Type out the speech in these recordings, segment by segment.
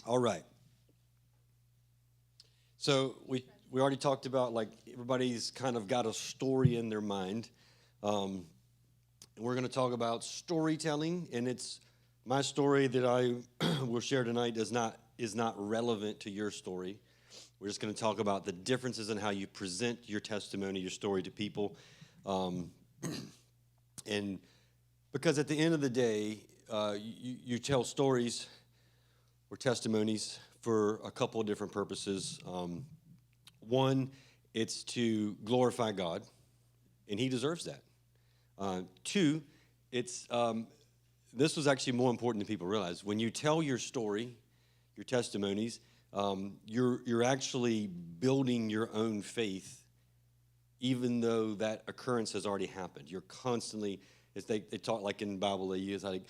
All right. So we already talked about like everybody's kind of got a story in their mind. Um, we're going to talk about storytelling, and it's my story that I will share tonight is not relevant to your story. We're just going to talk about the differences in how you present your testimony, your story to people, um, and because at the end of the day, you tell stories or testimonies for a couple of different purposes. One, it's to glorify God, and He deserves that. Two, it's this was actually more important than people realize. When you tell your story, your testimonies, you're actually building your own faith, even though that occurrence has already happened. You're constantly, as they talk like in the Bible, they use like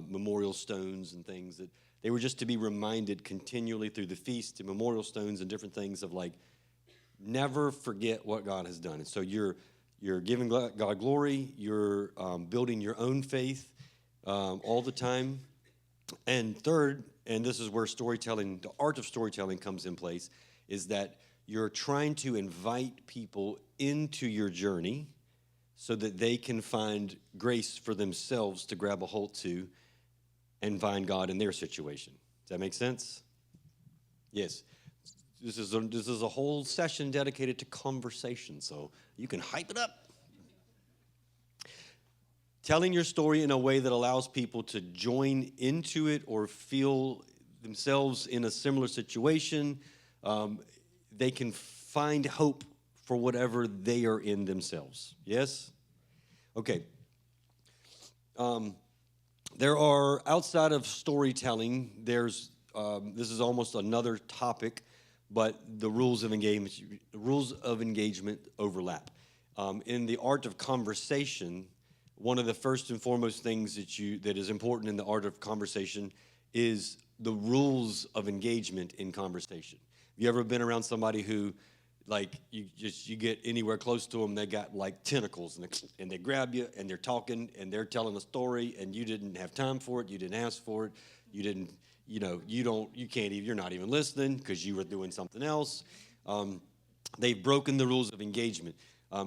memorial stones and things that they were just to be reminded continually through the feast and memorial stones and different things of like never forget what God has done. And so you're giving God glory. You're building your own faith all the time. And third, and this is where storytelling, the art of storytelling comes in place, is that you're trying to invite people into your journey so that they can find grace for themselves to grab a hold to and find God in their situation. Does that make sense? Yes. This is a whole session dedicated to conversation, so you can hype it up. Telling your story in a way that allows people to join into it or feel themselves in a similar situation, they can find hope for whatever they are in themselves. Yes? Okay. There are, outside of storytelling, this is almost another topic, but the rules of engagement overlap. In the art of conversation, one of the first and foremost things that is important in the art of conversation is the rules of engagement in conversation. Have you ever been around somebody who, like, you get anywhere close to them, they got like tentacles and they grab you and they're talking and they're telling a story and you didn't have time for it, you didn't ask for it, you didn't, you can't even, you're not even listening because you were doing something else. They've broken the rules of engagement.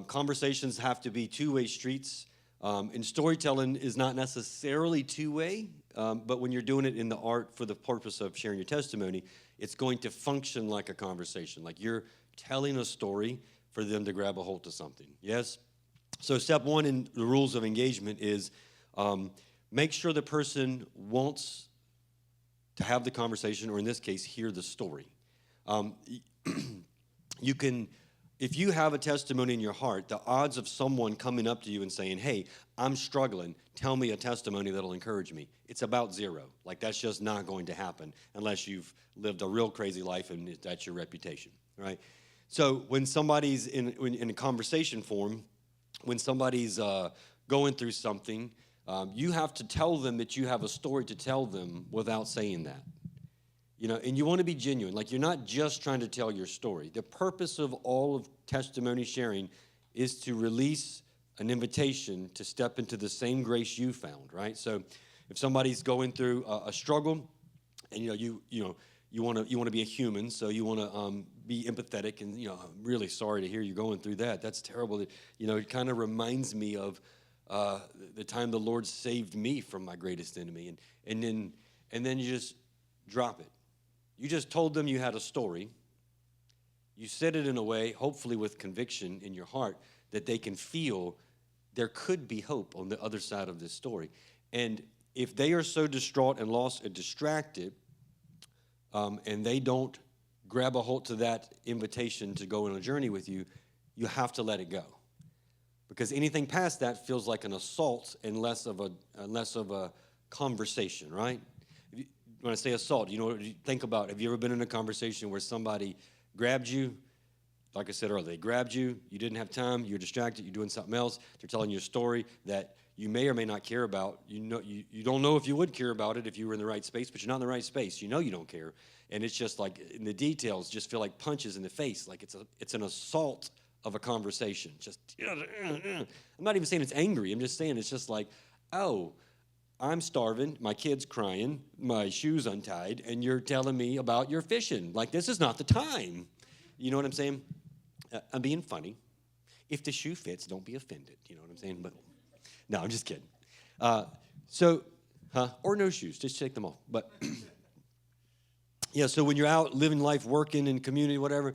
Conversations have to be two-way streets. And storytelling is not necessarily two-way, but when you're doing it in the art for the purpose of sharing your testimony, it's going to function like a conversation. Like you're telling a story for them to grab a hold to something. Yes? So step one in the rules of engagement is make sure the person wants to have the conversation, or in this case, hear the story. Um, you can, if you have a testimony in your heart, the odds of someone coming up to you and saying, hey, I'm struggling, tell me a testimony that'll encourage me, it's about zero. Like that's just not going to happen unless you've lived a real crazy life and that's your reputation, right? So when somebody's in a conversation form, when somebody's going through something, you have to tell them that you have a story to tell them without saying that. And you want to be genuine. Like you're not just trying to tell your story. The purpose of all of testimony sharing is to release an invitation to step into the same grace you found, right? So if somebody's going through a struggle, and you want to be a human, so you want to be empathetic, and I'm really sorry to hear you're going through that. That's terrible. It kind of reminds me of the time the Lord saved me from my greatest enemy, and then you just drop it. You just told them you had a story. You said it in a way, hopefully with conviction in your heart, that they can feel there could be hope on the other side of this story. And if they are so distraught and lost and distracted, and they don't grab a hold to that invitation to go on a journey with you, you have to let it go. Because anything past that feels like an assault and less of a conversation, right? When I say assault, think about, have you ever been in a conversation where somebody grabbed you? Like I said earlier, they grabbed you, you didn't have time, you're distracted, you're doing something else, they're telling you a story that you may or may not care about. You don't know if you would care about it if you were in the right space, but you're not in the right space. You don't care. And it's just like, in the details just feel like punches in the face, like it's an assault of a conversation. I'm not even saying it's angry, I'm just saying it's just like, oh, I'm starving, my kid's crying, my shoe's untied, and you're telling me about your fishing. Like, this is not the time. You know what I'm saying? I'm being funny. If the shoe fits, don't be offended. You know what I'm saying? But no, I'm just kidding. Or no shoes, just take them off. But yeah, so when you're out living life, working in community, whatever,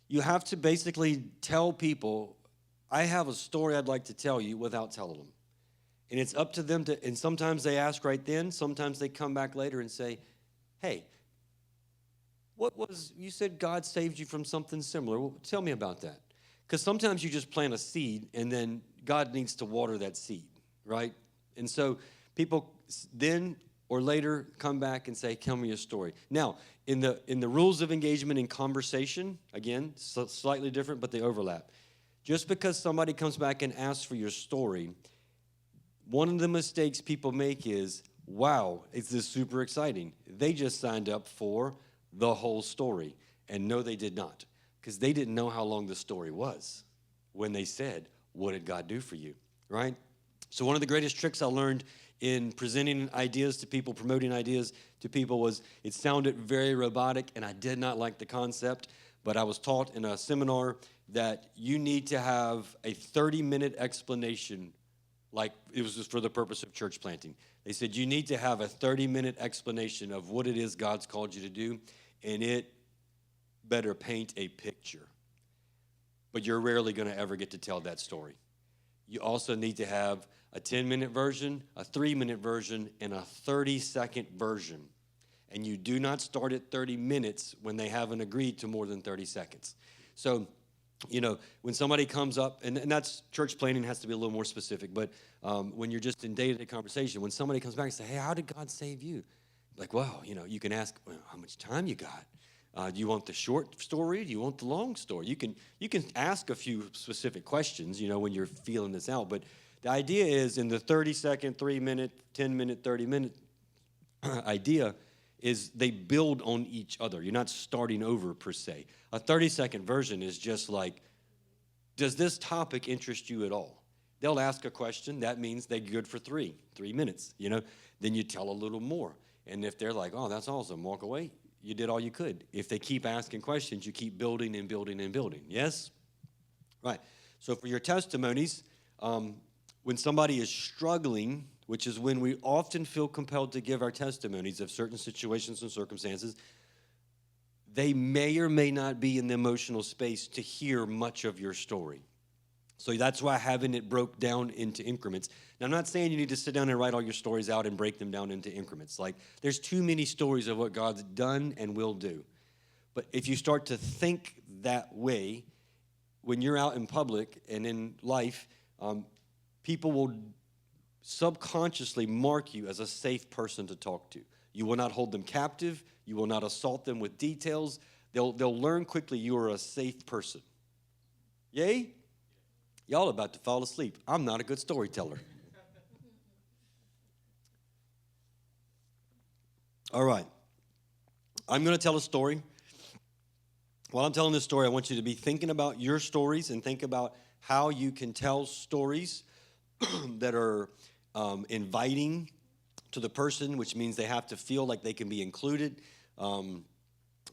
you have to basically tell people, I have a story I'd like to tell you without telling them. And it's up to them to, and sometimes they ask right then, sometimes they come back later and say, hey, you said God saved you from something similar. Well, tell me about that. Because sometimes you just plant a seed and then God needs to water that seed, right? And so people then or later come back and say, tell me your story. Now, in the rules of engagement in conversation, again, slightly different, but they overlap. Just because somebody comes back and asks for your story, one of the mistakes people make is, wow, it's this super exciting. They just signed up for the whole story. And no, they did not, because they didn't know how long the story was when they said, what did God do for you, right? So one of the greatest tricks I learned in presenting ideas to people, promoting ideas to people, was it sounded very robotic, and I did not like the concept, but I was taught in a seminar that you need to have a 30-minute explanation, like it was just for the purpose of church planting. They said you need to have a 30-minute explanation of what it is God's called you to do, and it better paint a picture. But you're rarely going to ever get to tell that story. You also need to have a 10-minute version, a 3-minute version, and a 30-second version. And you do not start at 30 minutes when they haven't agreed to more than 30 seconds. So, you know, when somebody comes up, and that's church planning has to be a little more specific, but when you're just in day-to-day conversation, when somebody comes back and say, hey, how did God save you? Like, well, you know, you can ask, well, how much time you got? Do you want the short story? Do you want the long story? You can ask a few specific questions, you know, when you're feeling this out. But the idea is in the 30-second, 3-minute, 10-minute, 30-minute idea is they build on each other. You're not starting over per se. A 30-second version is just like, does this topic interest you at all? They'll ask a question. That means they're good for 3 minutes, you know. Then you tell a little more. And if they're like, oh, that's awesome, walk away. You did all you could. If they keep asking questions, you keep building and building and building. Yes? Right. So for your testimonies, when somebody is struggling, which is when we often feel compelled to give our testimonies of certain situations and circumstances, they may or may not be in the emotional space to hear much of your story. So that's why having it broke down into increments. Now, I'm not saying you need to sit down and write all your stories out and break them down into increments. Like, there's too many stories of what God's done and will do. But if you start to think that way, when you're out in public and in life, people will subconsciously mark you as a safe person to talk to. You will not hold them captive. You will not assault them with details. They'll learn quickly you are a safe person. Yay? Y'all about to fall asleep. I'm not a good storyteller. All right. I'm going to tell a story. While I'm telling this story, I want you to be thinking about your stories and think about how you can tell stories that are inviting to the person, which means they have to feel like they can be included and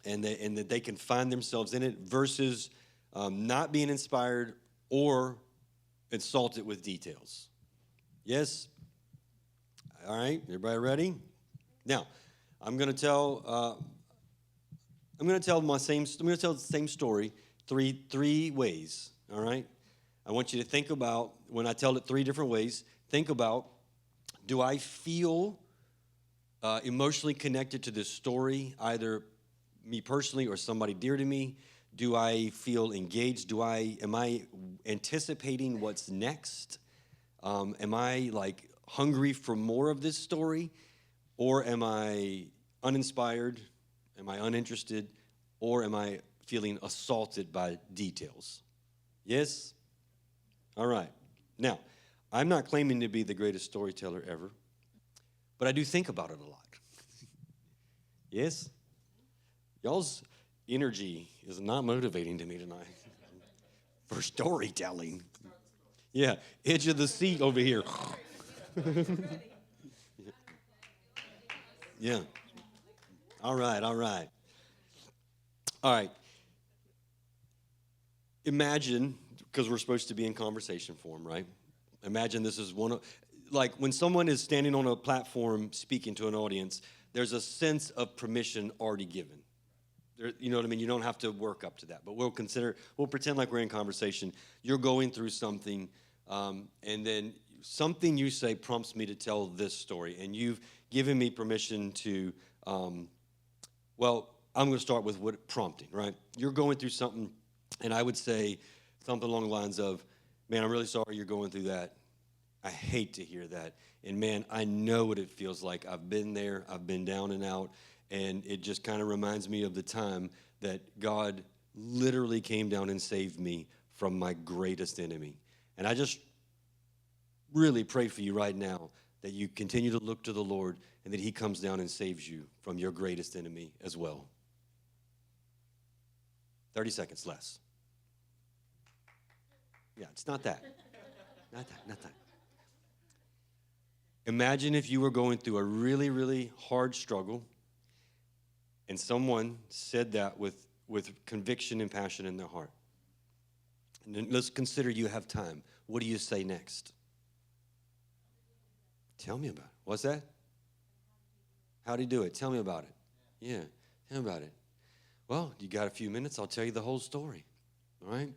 that they can find themselves in it, versus not being inspired or insulted with details. Yes? All right, everybody ready? Now, I'm going to tell the same story three ways. All right? I want you to think about, when I tell it 3 different ways, think about, do I feel emotionally connected to this story, either me personally or somebody dear to me? Do I feel engaged? Am I anticipating what's next? Am I like hungry for more of this story? Or am I uninspired? Am I uninterested? Or am I feeling assaulted by details? Yes? All right. Now, I'm not claiming to be the greatest storyteller ever, but I do think about it a lot. Yes? Y'all's energy is not motivating to me tonight for storytelling. Yeah, edge of the seat over here. Yeah. All right, all right. All right. Imagine, because we're supposed to be in conversation form, right? Imagine this is one of, like when someone is standing on a platform speaking to an audience, there's a sense of permission already given. There, you know what I mean? You don't have to work up to that, but we'll pretend like we're in conversation. You're going through something, and then something you say prompts me to tell this story, and you've given me permission to, well, I'm going to start with what prompting, right? You're going through something, and I would say something along the lines of, man, I'm really sorry you're going through that. I hate to hear that. And man, I know what it feels like. I've been there. I've been down and out. And it just kind of reminds me of the time that God literally came down and saved me from my greatest enemy. And I just really pray for you right now that you continue to look to the Lord and that he comes down and saves you from your greatest enemy as well. 30 seconds less. Yeah, it's not that. Not that. Imagine if you were going through a really, really hard struggle and someone said that with conviction and passion in their heart. And then let's consider you have time. What do you say next? Tell me about it. What's that? How'd he do it? Tell me about it. Yeah, tell me about it. Well, you got a few minutes, I'll tell you the whole story. All right?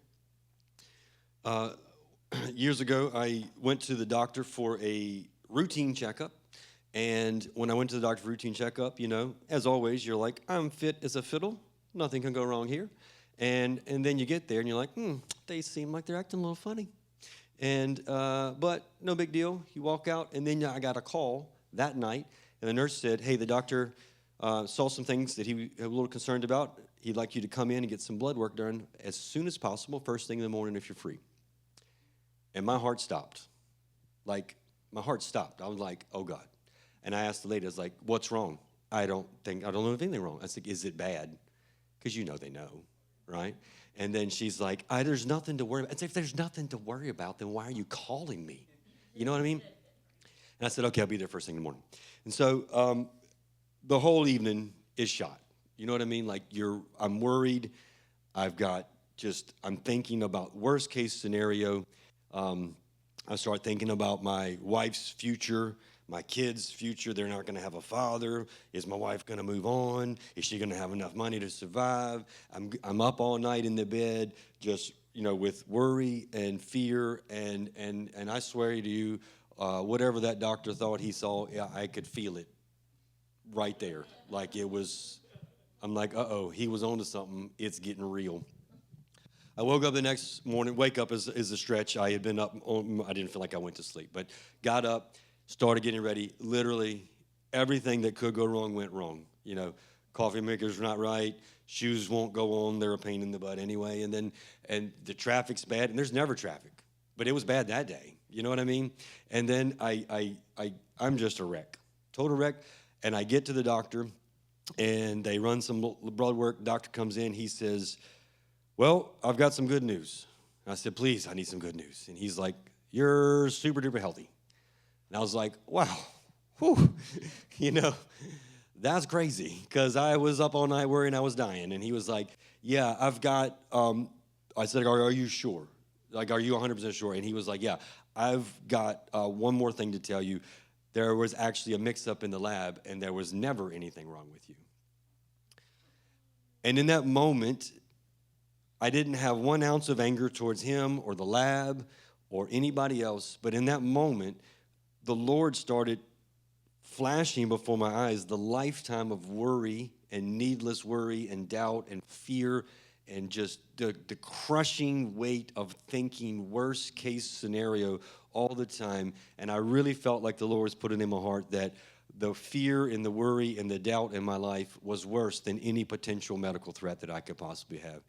Years ago, I went to the doctor for a routine checkup. And when I went to the doctor for routine checkup, you know, as always, you're like, I'm fit as a fiddle. Nothing can go wrong here. And then you get there and you're like, they seem like they're acting a little funny. And but no big deal. You walk out, and then I got a call that night, and the nurse said, hey, the doctor saw some things that he was a little concerned about. He'd like you to come in and get some blood work done as soon as possible, first thing in the morning if you're free. And my heart stopped. Like, my heart stopped. I was like, oh, God. And I asked the lady, I was like, what's wrong? I don't know if anything wrong. I said, is it bad? Because you know they know, right? And then she's like, there's nothing to worry about. I said, if there's nothing to worry about, then why are you calling me? You know what I mean? And I said, okay, I'll be there first thing in the morning. And so the whole evening is shot. You know what I mean? Like, I'm worried. I'm thinking about worst case scenario. I start thinking about my wife's future, my kids' future. They're not going to have a father. Is my wife going to move on? Is she going to have enough money to survive? I'm up all night in the bed, just, you know, with worry and fear. And I swear to you, whatever that doctor thought he saw, I could feel it right there. Like it was, I'm like, he was onto something. It's getting real. I woke up the next morning. Wake up is a stretch. I had been up. I didn't feel like I went to sleep, but got up, started getting ready. Literally, everything that could go wrong went wrong. You know, coffee maker's not right. Shoes won't go on. They're a pain in the butt anyway. And the traffic's bad. And there's never traffic, but it was bad that day. You know what I mean? And then I'm just a wreck, total wreck. And I get to the doctor, and they run some blood work. Doctor comes in. He says, well, I've got some good news. And I said, please, I need some good news. And he's like, you're super duper healthy. And I was like, wow, whew, you know, that's crazy. Because I was up all night worrying I was dying. And he was like, yeah, I've got, I said, are you sure? Like, are you 100% sure? And he was like, yeah, I've got one more thing to tell you. There was actually a mix-up in the lab, and there was never anything wrong with you. And in that moment, I didn't have 1 ounce of anger towards him or the lab or anybody else. But in that moment, the Lord started flashing before my eyes the lifetime of worry and needless worry and doubt and fear and just the crushing weight of thinking worst case scenario all the time. And I really felt like the Lord was putting in my heart that the fear and the worry and the doubt in my life was worse than any potential medical threat that I could possibly have.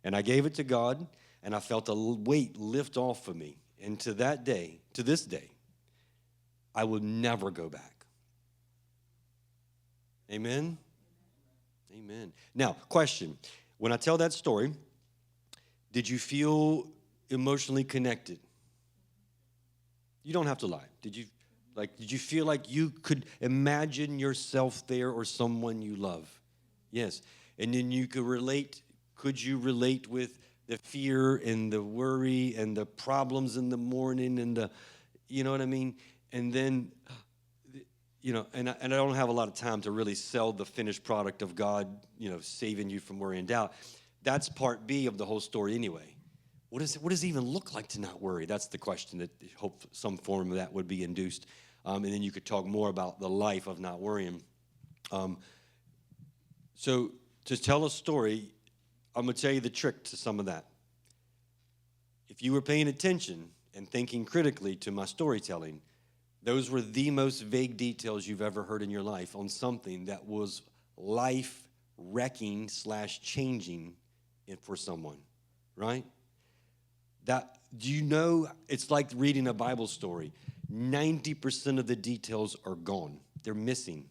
And I gave it to God, and I felt a weight lift off of me. And to this day, I will never go back. Amen? Amen. Now, question. When I tell that story, did you feel emotionally connected? You don't have to lie. Did Like, did you feel like you could imagine yourself there or someone you love? Yes. And then you could you relate with the fear and the worry and the problems in the morning and you know what I mean? And then, and I don't have a lot of time to really sell the finished product of God, saving you from worry and doubt. That's part B of the whole story anyway. What does it even look like to not worry? That's the question that hope some form of that would be induced. And then you could talk more about the life of not worrying. So to tell a story, I'm going to tell you the trick to some of that. If you were paying attention and thinking critically to my storytelling, those were the most vague details you've ever heard in your life on something that was life-wrecking / changing for someone, right? Do you know, it's like reading a Bible story. 90% of the details are gone. They're missing.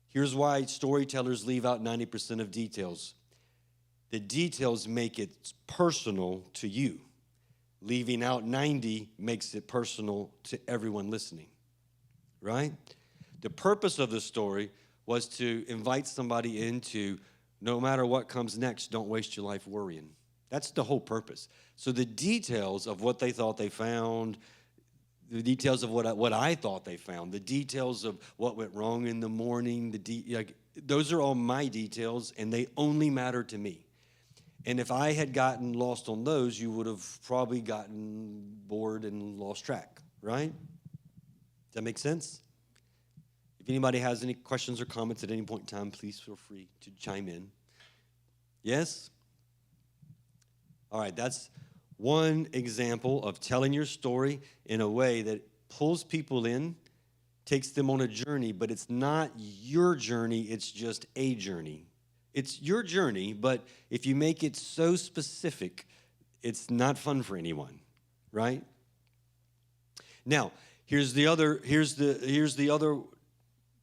Here's why storytellers leave out 90% of details. The details make it personal to you. Leaving out 90 makes it personal to everyone listening, right? The purpose of the story was to invite somebody into, no matter what comes next, don't waste your life worrying. That's the whole purpose. So the details of what they thought they found, the details of what I thought they found, the details of what went wrong in the morning, those are all my details, and they only matter to me. And if I had gotten lost on those, you would have probably gotten bored and lost track, right? Does that make sense? If anybody has any questions or comments at any point in time, please feel free to chime in. Yes? All right, that's one example of telling your story in a way that pulls people in, takes them on a journey, but it's not your journey, it's just a journey. It's your journey, but if you make it so specific, it's not fun for anyone, right? Now, here's the other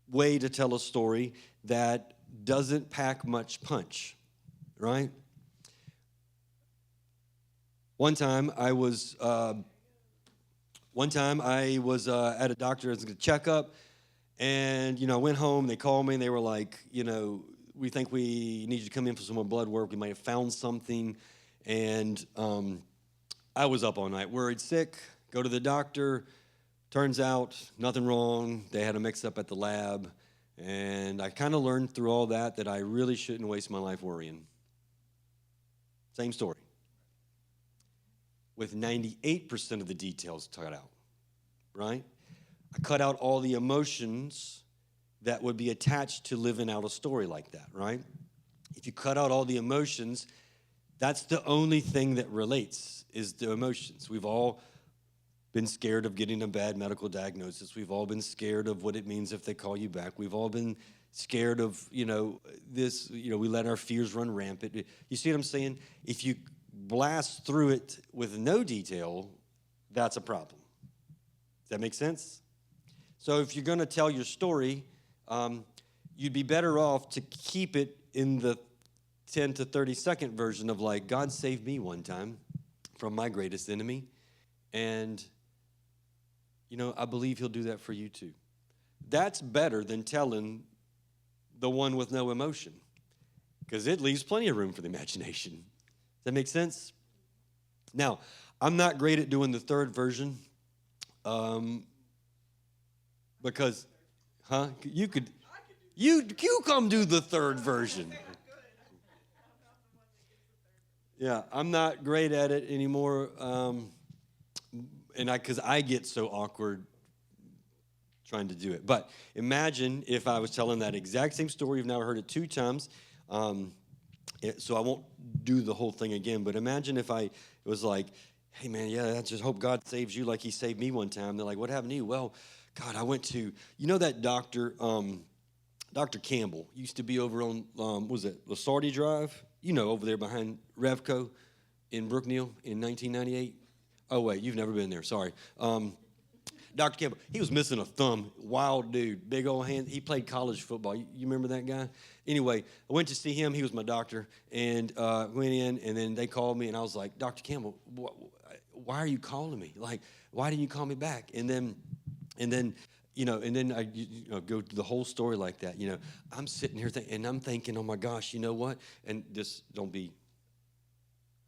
way to tell a story that doesn't pack much punch, right? One time I was at a doctor's checkup, and I went home. They called me and they were like, we think we need you to come in for some more blood work. We might have found something, and I was up all night, worried, sick. Go to the doctor. Turns out nothing wrong. They had a mix-up at the lab, and I kind of learned through all that I really shouldn't waste my life worrying. Same story, with 98% of the details cut out, right? I cut out all the emotions that would be attached to living out a story like that, right? If you cut out all the emotions, that's the only thing that relates, is the emotions. We've all been scared of getting a bad medical diagnosis. We've all been scared of what it means if they call you back. We've all been scared of, this, we let our fears run rampant. You see what I'm saying? If you blast through it with no detail, that's a problem. Does that make sense? So if you're going to tell your story, you'd be better off to keep it in the 10 to 30-second version of like, God saved me one time from my greatest enemy, and, I believe he'll do that for you too. That's better than telling the one with no emotion, because it leaves plenty of room for the imagination. Does that make sense? Now, I'm not great at doing the third version, because, you come do the third version. Yeah, I'm not great at it anymore, because I get so awkward trying to do it. But imagine if I was telling that exact same story. You've now heard it 2 times, so I won't do the whole thing again. But imagine if it was like, hey, man, I just hope God saves you like he saved me one time. They're like, what happened to you? Well, God, I went to, that doctor, Dr. Campbell, used to be over on, Lasardi Drive? Over there behind Revco in Brookneal in 1998. Oh, wait, you've never been there. Sorry. Dr. Campbell, he was missing a thumb. Wild dude, big old hand. He played college football. You remember that guy? Anyway, I went to see him. He was my doctor, and went in, and then they called me, and I was like, Dr. Campbell, why are you calling me? Like, why didn't you call me back? And then And then, and then I go through the whole story like that. I'm sitting here and I'm thinking, oh my gosh, you know what? And this, don't be,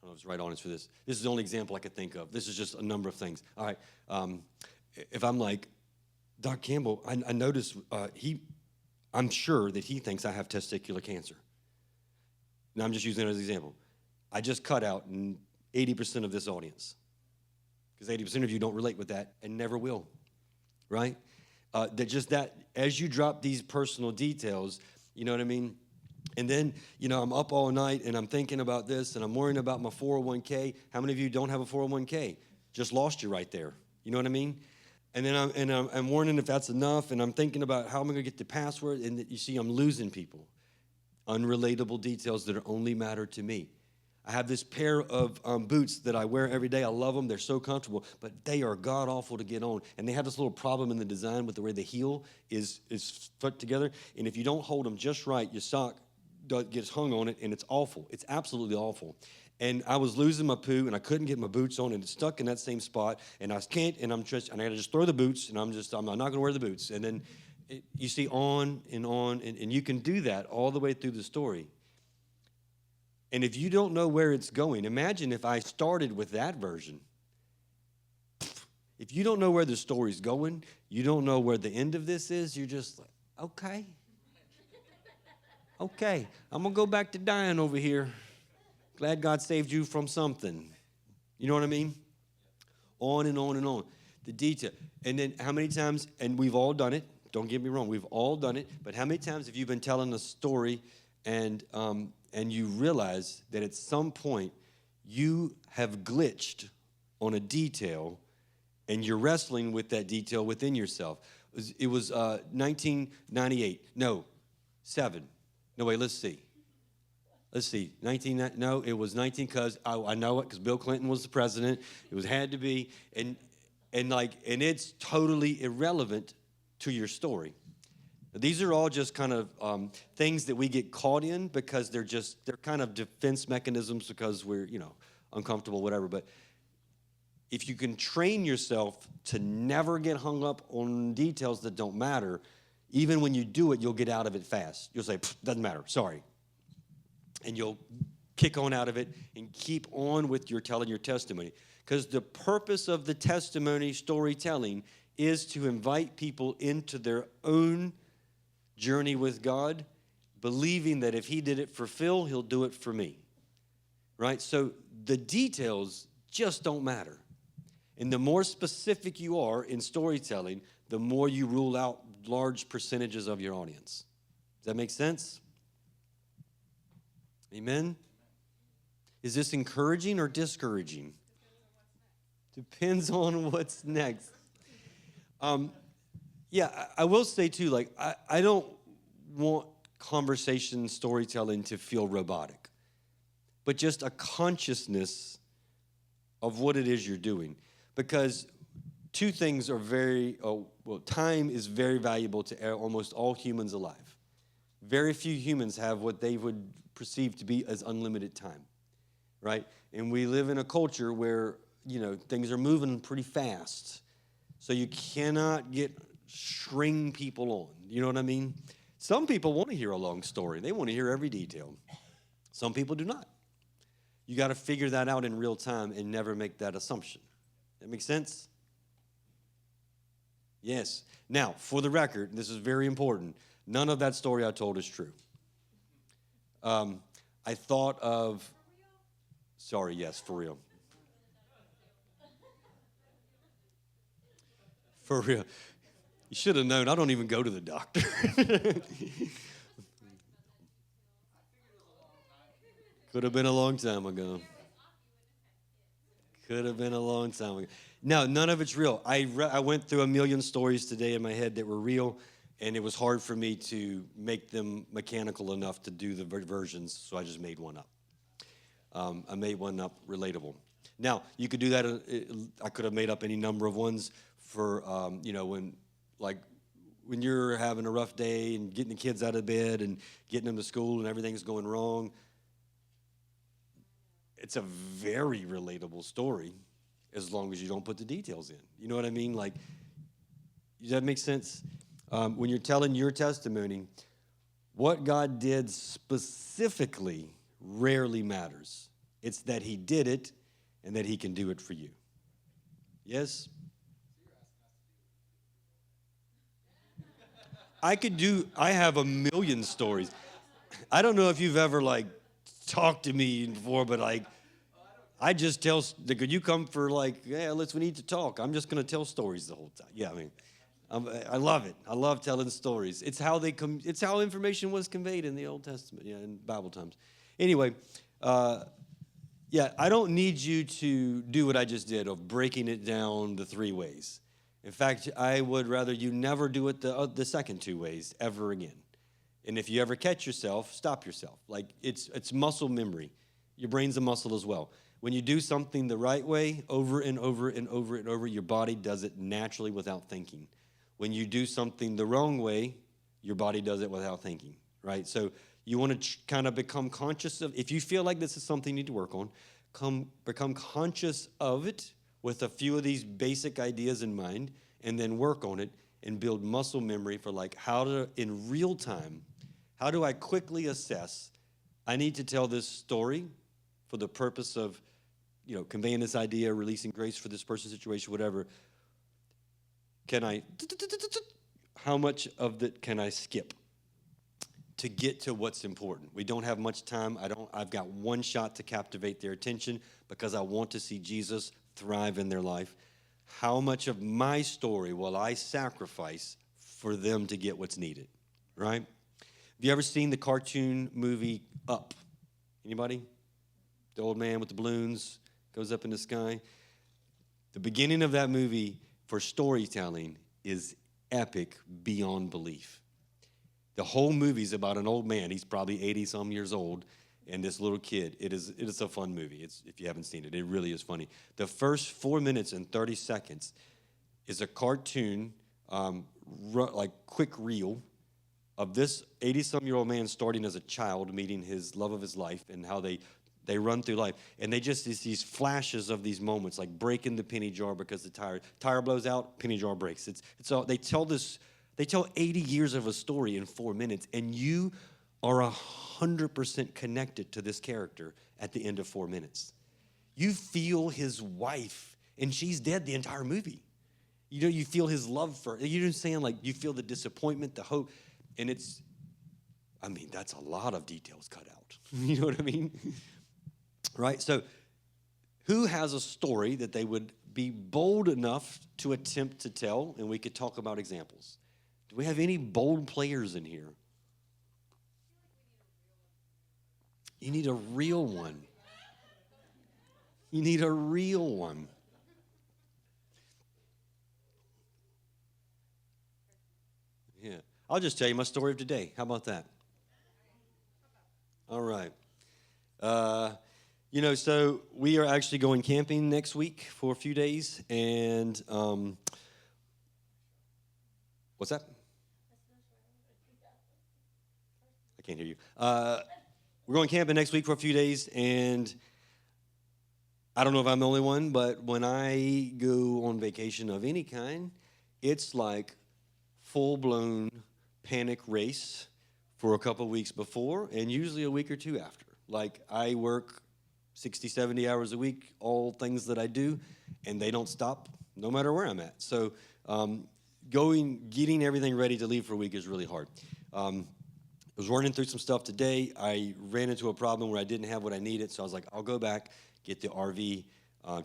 I don't know if it's right honest for this. This is the only example I could think of. This is just a number of things. All right. If I'm like, Doc Campbell, I noticed I'm sure that he thinks I have testicular cancer. Now I'm just using it as an example. I just cut out 80% of this audience because 80% of you don't relate with that and never will, right? That as you drop these personal details, you know what I mean? And then, I'm up all night and I'm thinking about this and I'm worrying about my 401k. How many of you don't have a 401k? Just lost you right there. You know what I mean? And then I'm wondering if that's enough, and I'm thinking about how am I going to get the password, and you see I'm losing people. Unrelatable details that only matter to me. I have this pair of boots that I wear every day. I love them. They're so comfortable, but they are god-awful to get on. And they have this little problem in the design with the way the heel is put together. And if you don't hold them just right, your sock gets hung on it, and it's awful. It's absolutely awful. And I was losing my poo, and I couldn't get my boots on, and it's stuck in that same spot. And I can't, and I gotta just throw the boots, and I'm not gonna wear the boots. And then you see on, and you can do that all the way through the story. And if you don't know where it's going, imagine if I started with that version. If you don't know where the story's going, you don't know where the end of this is, you're just like, okay, I'm gonna go back to dying over here. Glad God saved you from something. You know what I mean? On and on and on. The detail. And then how many times, and we've all done it, don't get me wrong, we've all done it, but how many times have you been telling a story and you realize that at some point you have glitched on a detail and you're wrestling with that detail within yourself? It was 1998. No, 7. No, wait, let's see. No, it was 19 because I know it because Bill Clinton was the president. It had to be, and it's totally irrelevant to your story. These are all just kind of things that we get caught in because they're kind of defense mechanisms because we're, uncomfortable, whatever. But if you can train yourself to never get hung up on details that don't matter, even when you do it, you'll get out of it fast. You'll say, doesn't matter, sorry. And you'll kick on out of it and keep on with telling your testimony. Because the purpose of the testimony storytelling is to invite people into their own journey with God, believing that if he did it for Phil, he'll do it for me, right? So the details just don't matter. And the more specific you are in storytelling, the more you rule out large percentages of your audience. Does that make sense? Amen? Is this encouraging or discouraging? Depends on what's next. I will say too, I don't want conversation storytelling to feel robotic, but just a consciousness of what it is you're doing. Because two things are time is very valuable to almost all humans alive. Very few humans have what they would perceive to be as unlimited time, right? And we live in a culture where, things are moving pretty fast. So you cannot string people on. You know what I mean? Some people want to hear a long story. They want to hear every detail. Some people do not. You got to figure that out in real time and never make that assumption. That make sense? Yes. Now, for the record, this is very important. None of that story I told is true. I thought of, sorry, yes, for real. For real. You should have known. I don't even go to the doctor. Could have been a long time ago. Could have been a long time ago. No, none of it's real. I went through a million stories today in my head that were real, and it was hard for me to make them mechanical enough to do the versions, so I just made one up. I made one up relatable. Now, you could do that. I could have made up any number of ones for, when you're having a rough day and getting the kids out of bed and getting them to school and everything's going wrong. It's a very relatable story as long as you don't put the details in. You know what I mean? Does that make sense? When you're telling your testimony, what God did specifically rarely matters. It's that he did it and that he can do it for you. Yes? I have a million stories. I don't know if you've ever talked to me before, but I just tell, could you come for yeah, we need to talk. I'm just going to tell stories the whole time. Yeah, I mean, I love it. I love telling stories. It's how it's how information was conveyed in the Old Testament, yeah, in Bible times. Anyway, yeah, I don't need you to do what I just did of breaking it down the 3 ways. In fact, I would rather you never do it the second 2 ways ever again. And if you ever catch yourself, stop yourself. It's muscle memory. Your brain's a muscle as well. When you do something the right way, over and over and over and over, your body does it naturally without thinking. When you do something the wrong way, your body does it without thinking, right? So you want to kind of become conscious of, if you feel like this is something you need to work on, become conscious of it with a few of these basic ideas in mind, and then work on it and build muscle memory for how to, in real time, how do I quickly assess, I need to tell this story for the purpose of, conveying this idea, releasing grace for this person's situation, whatever. How much of it can I skip to get to what's important? We don't have much time. I've got one shot to captivate their attention because I want to see Jesus thrive in their life. How much of my story will I sacrifice for them to get what's needed, right? Have you ever seen the cartoon movie Up? Anybody? The old man with the balloons goes up in the sky. The beginning of that movie for storytelling is epic beyond belief. The whole movie's about an old man. He's probably 80-some years old, and this little kid. It is a fun movie. If you haven't seen it, it really is funny. The first 4 minutes and 30 seconds is a cartoon, quick reel of this 80-some-year-old man starting as a child, meeting his love of his life, and how they run through life. And they just, it's these flashes of these moments, like breaking the penny jar because the tire blows out, penny jar breaks. It's all, they tell 80 years of a story in 4 minutes, and you are 100% connected to this character at the end of 4 minutes. You feel his wife, and she's dead the entire movie. You feel his love for her. You understand, you feel the disappointment, the hope, and that's a lot of details cut out. You know what I mean? Right? So who has a story that they would be bold enough to attempt to tell? And we could talk about examples. Do we have any bold players in here? You need a real one. You need a real one. Yeah. I'll just tell you my story of today. How about that? All right. So we are actually going camping next week for a few days. And what's that? I can't hear you. We're going camping next week for a few days. And I don't know if I'm the only one, but when I go on vacation of any kind, it's like full-blown panic race for a couple weeks before and usually a week or two after. I work 60, 70 hours a week, all things that I do, and they don't stop no matter where I'm at. So getting everything ready to leave for a week is really hard. I was running through some stuff today. I ran into a problem where I didn't have what I needed, so I was like, I'll go back, get the RV,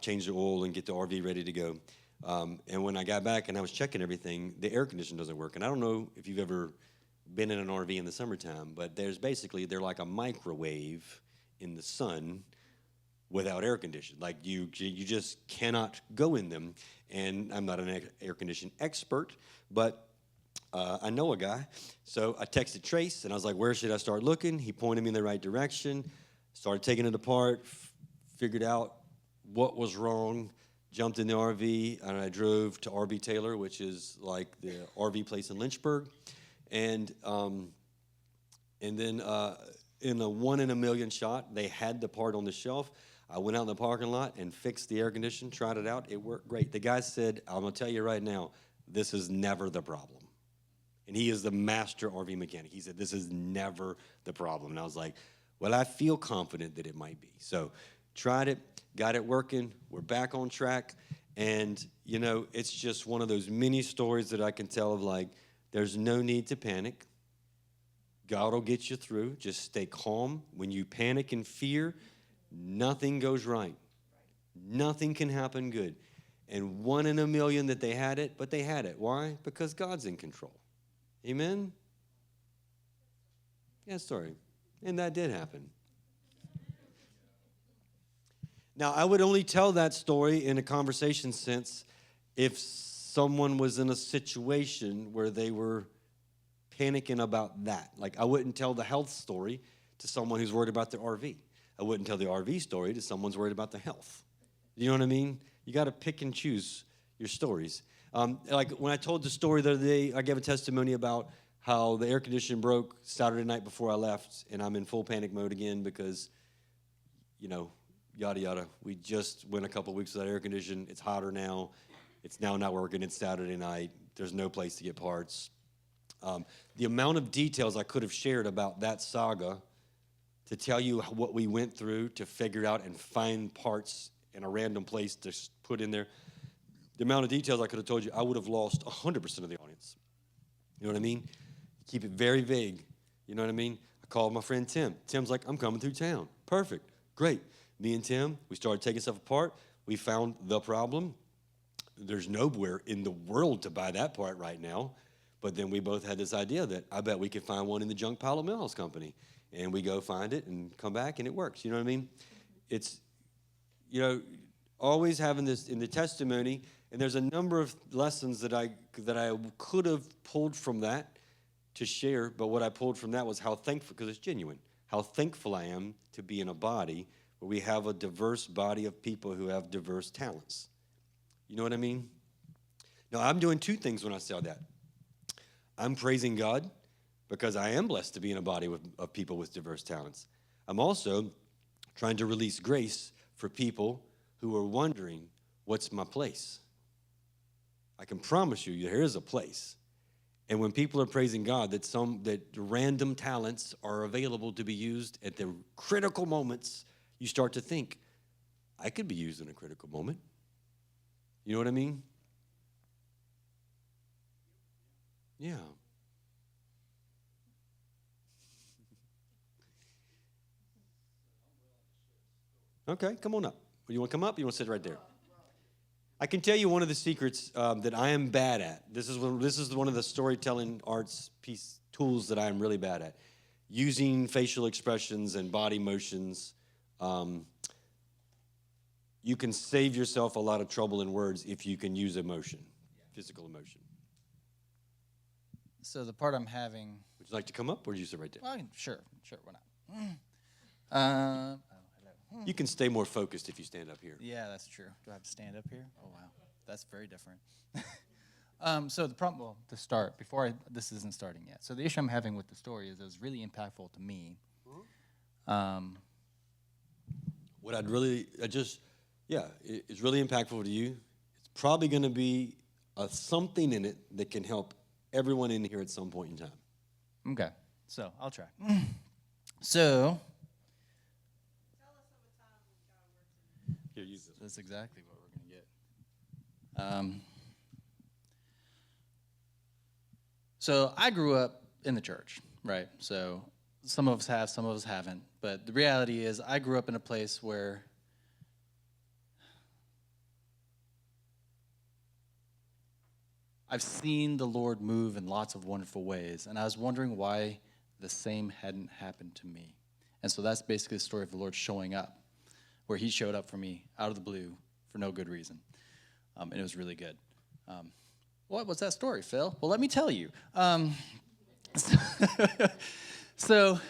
change the oil, and get the RV ready to go. And when I got back and I was checking everything, the air conditioner doesn't work. And I don't know if you've ever been in an RV in the summertime, but they're like a microwave in the sun without air conditioning. You just cannot go in them. And I'm not an air conditioning expert, but I know a guy. So I texted Trace, and I was like, where should I start looking? He pointed me in the right direction, started taking it apart, figured out what was wrong, jumped in the RV, and I drove to RV Taylor, which is like the RV place in Lynchburg. And then in a 1 in a million shot, they had the part on the shelf. I went out in the parking lot and fixed the air conditioner, tried it out. It worked great. The guy said, I'm going to tell you right now, this is never the problem. And he is the master RV mechanic. He said, this is never the problem. And I was like, well, I feel confident that it might be. So tried it, got it working. We're back on track. And, you know, it's just one of those mini stories that I can tell of, like, there's no need to panic. God will get you through. Just stay calm. When you panic and fear, nothing goes right. Nothing can happen good. And 1 in a million that they had it, but they had it. Why? Because God's in control. Amen? Yeah, sorry. And that did happen. Now, I would only tell that story in a conversation sense if someone was in a situation where they were panicking about that. Like, I wouldn't tell the health story to someone who's worried about their RV. I wouldn't tell the RV story to someone who's worried about the health. You know what I mean? You got to pick and choose your stories. Like when I told the story the other day, I gave a testimony about how the air conditioning broke Saturday night before I left, and I'm in full panic mode again because, you know, yada, yada. We just went a couple weeks without air conditioning. It's hotter now. It's now not working. It's Saturday night. There's no place to get parts. The amount of details I could have shared about that saga to tell you what we went through to figure out and find parts in a random place to put in there, the amount of details I could have told you, I would have lost 100% of the audience. You know what I mean? Keep it very vague. You know what I mean? I called my friend Tim. Tim's like, I'm coming through town. Perfect. Great. Me and Tim, we started taking stuff apart. We found the problem. There's nowhere in the world to buy that part right now. But then we both had this idea that I bet we could find one in the junk pile at Millhouse Company. And we go find it and come back, and it works. You know what I mean? It's, you know, always having this in the testimony. And there's a number of lessons that I could have pulled from that to share. But what I pulled from that was how thankful, because it's genuine, how thankful I am to be in a body where we have a diverse body of people who have diverse talents. You know what I mean? Now, I'm doing two things when I say that. I'm praising God because I am blessed to be in a body of people with diverse talents. I'm also trying to release grace for people who are wondering, what's my place? I can promise you, there is a place. And when people are praising God, that random talents are available to be used at the critical moments, you start to think, I could be used in a critical moment. You know what I mean? Yeah. Okay, come on up. You want to come up? You want to sit right there? I can tell you one of the secrets that I am bad at. This is one of the storytelling arts tools that I am really bad at. Using facial expressions and body motions. You can save yourself a lot of trouble in words if you can use emotion, physical emotion. So the part I'm having. Would you like to come up, or do you sit right there? Well, sure, why not? Hello. You can stay more focused if you stand up here. Yeah, that's true. Do I have to stand up here? Oh, wow. That's very different. So the problem, well, to start, this isn't starting yet. So the issue I'm having with the story is it was really impactful to me. It's really impactful to you. It's probably going to be something in it that can help everyone in here at some point in time. Okay, so I'll try. So, here, use this. That's exactly what we're going to get. So I grew up in the church, right? So some of us have, some of us haven't. But the reality is I grew up in a place where I've seen the Lord move in lots of wonderful ways, and I was wondering why the same hadn't happened to me. And so that's basically the story of the Lord showing up, where he showed up for me out of the blue for no good reason. And it was really good. What was that story, Phil? Well, let me tell you. For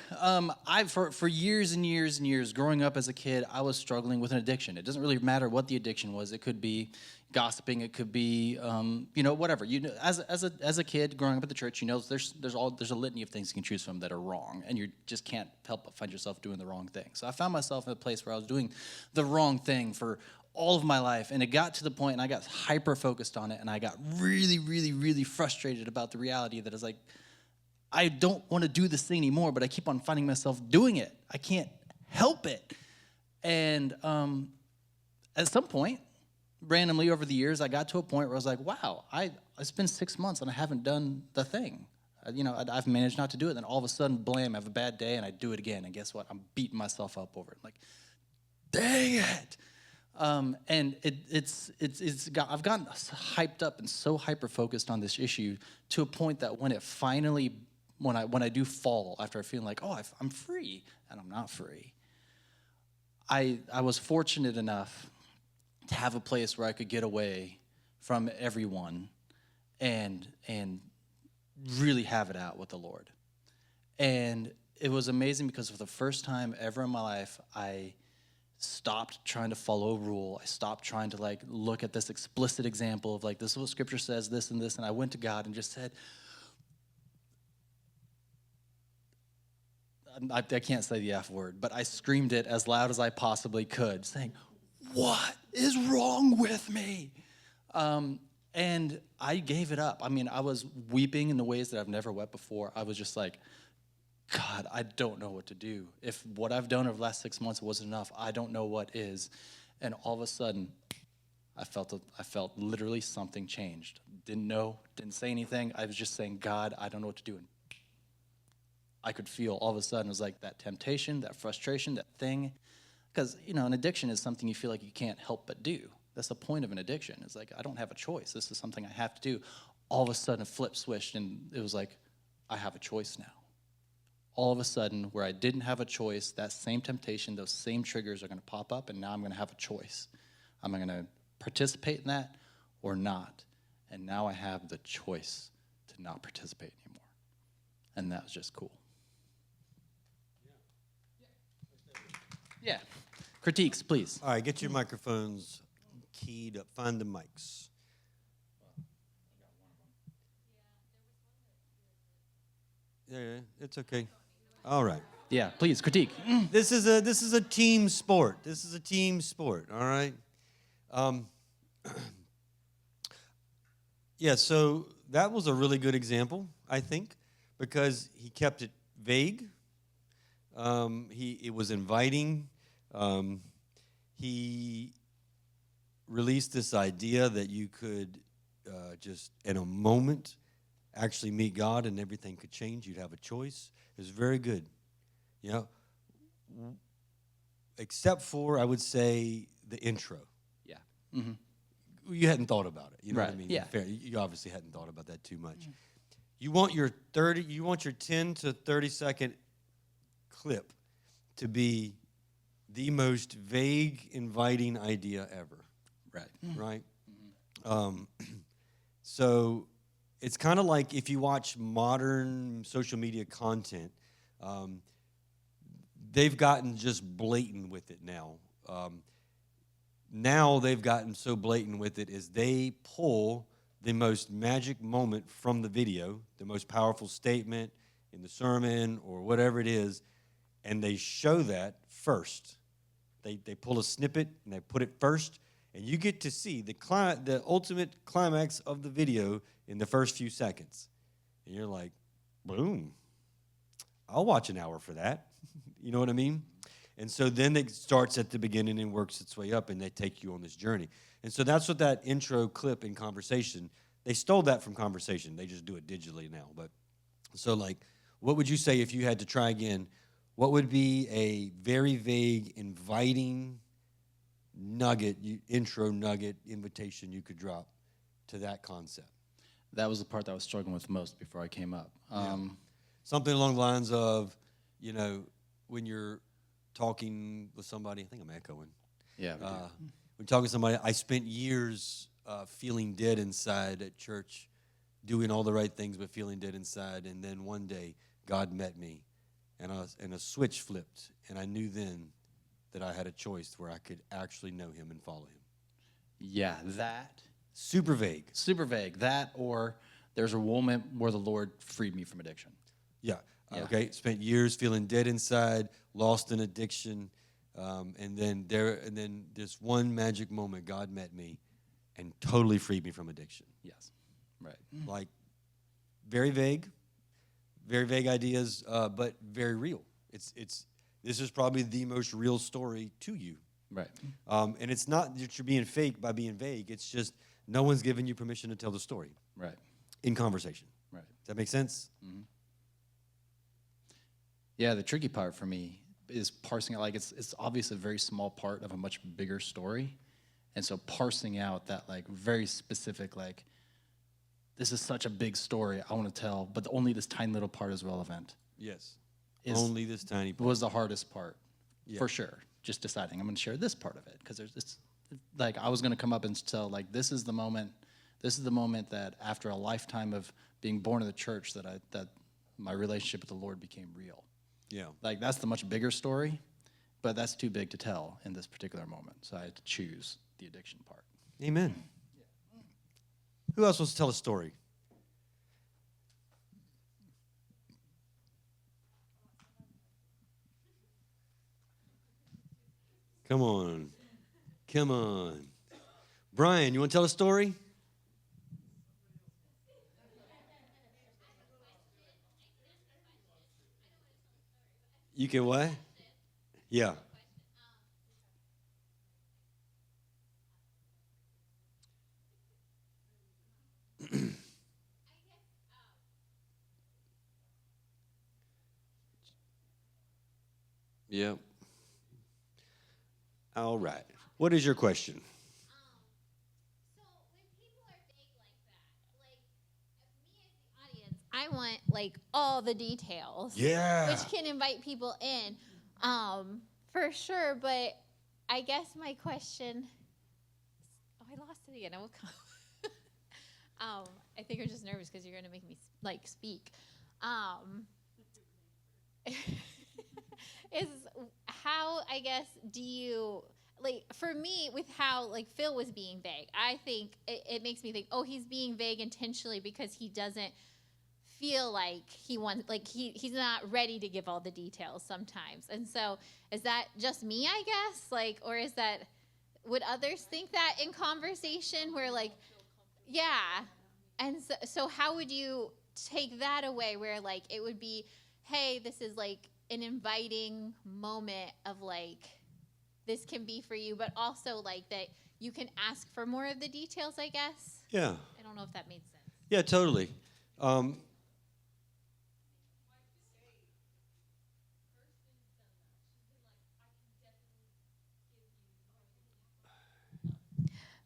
years and years and years, growing up as a kid, I was struggling with an addiction. It doesn't really matter what the addiction was. It could be gossiping. It could be, whatever. As a kid growing up at the church, there's a litany of things you can choose from that are wrong, and you just can't help but find yourself doing the wrong thing. So I found myself in a place where I was doing the wrong thing for all of my life. And it got to the point, and I got hyper focused on it, and I got really, really, really frustrated about the reality that it's like, I don't want to do this thing anymore, but I keep on finding myself doing it. I can't help it. And at some point, randomly over the years, I got to a point where I was like, wow, it's been 6 months and I haven't done the thing. I've managed not to do it. Then all of a sudden, blam, I have a bad day and I do it again. And guess what? I'm beating myself up over it. Like, dang it. And I've gotten hyped up and so hyper focused on this issue to a point that when it finally, when I do fall after I feel like, oh, I'm free, and I'm not free. I was fortunate enough to have a place where I could get away from everyone and really have it out with the Lord. And it was amazing because for the first time ever in my life, I stopped trying to follow a rule. I stopped trying to like look at this explicit example of like, this is what Scripture says, this and this. And I went to God and just said, I can't say the F word, but I screamed it as loud as I possibly could, saying, what is wrong with me? And I gave it up. I mean, I was weeping in the ways that I've never wept before. I was just like, God, I don't know what to do. If what I've done over the last 6 months wasn't enough, I don't know what is. And all of a sudden, I felt literally something changed. Didn't say anything. I was just saying, God, I don't know what to do. And I could feel all of a sudden it was like that temptation, that frustration, that thing. Because, an addiction is something you feel like you can't help but do. That's the point of an addiction. It's like, I don't have a choice. This is something I have to do. All of a sudden, a flip switched, and it was like, I have a choice now. All of a sudden, where I didn't have a choice, that same temptation, those same triggers are going to pop up, and now I'm going to have a choice. Am I going to participate in that or not? And now I have the choice to not participate anymore. And that was just cool. Yeah. Critiques, please. All right, get your microphones keyed up. Find the mics. Yeah, it's okay. All right. Yeah, please, critique. This is a team sport. This is a team sport. All right. Yeah. So that was a really good example, I think, because he kept it vague. It was inviting. He released this idea that you could just in a moment actually meet God and everything could change. You'd have a choice. It was very good. Except for, I would say, the intro. Yeah. Mm-hmm. You hadn't thought about it. You know right. what I mean? Yeah. Fair. You obviously hadn't thought about that too much. Mm-hmm. You want your 10 to 30 second clip to be the most vague, inviting idea ever. Right. Right? Mm-hmm. So it's kind of like if you watch modern social media content, they've gotten just blatant with it now. Now they've gotten so blatant with it is they pull the most magic moment from the video, the most powerful statement in the sermon or whatever it is, and they show that first. They pull a snippet and they put it first, and you get to see the ultimate climax of the video in the first few seconds. And you're like, boom, I'll watch an hour for that. You know what I mean? And so then it starts at the beginning and works its way up, and they take you on this journey. And so that's what that intro clip in Conversation, they stole that from Conversation. They just do it digitally now. But so, like, what would you say if you had to try again? What would be a very vague, inviting intro nugget, invitation you could drop to that concept? That was the part that I was struggling with most before I came up. Something along the lines of, when you're talking with somebody, I think I'm echoing. Yeah. When you're talking to somebody, I spent years feeling dead inside at church, doing all the right things but feeling dead inside, and then one day God met me. And a switch flipped, and I knew then that I had a choice where I could actually know him and follow him. Yeah, that. Super vague. Super vague. That, or there's a moment where the Lord freed me from addiction. Yeah. Okay. Spent years feeling dead inside, lost in addiction, And then this one magic moment, God met me and totally freed me from addiction. Yes. Right. Like very vague ideas, but very real. This is probably the most real story to you. Right. And it's not that you're being fake by being vague. It's just no one's giving you permission to tell the story Right. in conversation. Right. Does that make sense? Yeah, the tricky part for me is parsing out, like it's obviously a very small part of a much bigger story. And so parsing out that like very specific, like, this is such a big story I want to tell, but only this tiny little part is relevant. Yes. Is- Only this tiny part. Was the hardest part, Yeah. for sure. Just deciding I'm going to share this part of it because there's this, like I was going to come up and tell like this is the moment that after a lifetime of being born in the church that my relationship with the Lord became real. Yeah. Like that's the much bigger story, but that's too big to tell in this particular moment. So I had to choose the addiction part. Amen. Who else wants to tell a story? Come on. Come on. Brian, you want to tell a story? You can what? Yeah. Yep. All right. What is your question? So when people are big like that, like me as the audience, I want like all the details. Yeah. Which can invite people in, for sure. But I guess my question. Oh, I lost it again. I will come. I think I'm just nervous because you're going to make me like speak. Is how, I guess, do you, like, for me, with how, like, Phil was being vague, I think it makes me think, oh, he's being vague intentionally because he doesn't feel like he wants, like, he's not ready to give all the details sometimes. And so is that just me, I guess? Like, or is that, would others think that in conversation where, like, yeah. And so how would you take that away where, like, it would be, hey, this is, like, an inviting moment of like this can be for you, but also like that you can ask for more of the details, I guess. Yeah. I don't know if that made sense. Yeah, totally. I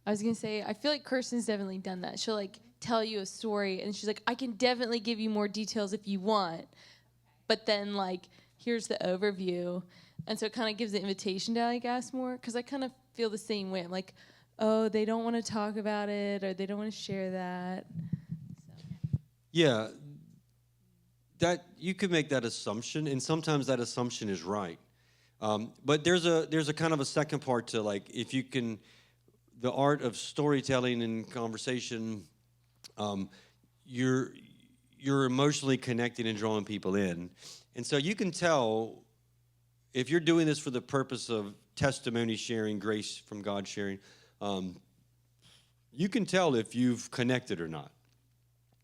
was gonna say, I feel like Kirsten's definitely done that. She'll like tell you a story, and she's like, I can definitely give you more details if you want, but then like here's the overview, and so it kind of gives the invitation to like ask more. Because I kind of feel the same way. I'm like, oh, they don't want to talk about it, or they don't want to share that. So. Yeah, that you could make that assumption, and sometimes that assumption is right. But there's a kind of a second part to like if you can, the art of storytelling and conversation. You're emotionally connecting and drawing people in, and so you can tell if you're doing this for the purpose of testimony sharing, grace from God sharing. You can tell if you've connected or not,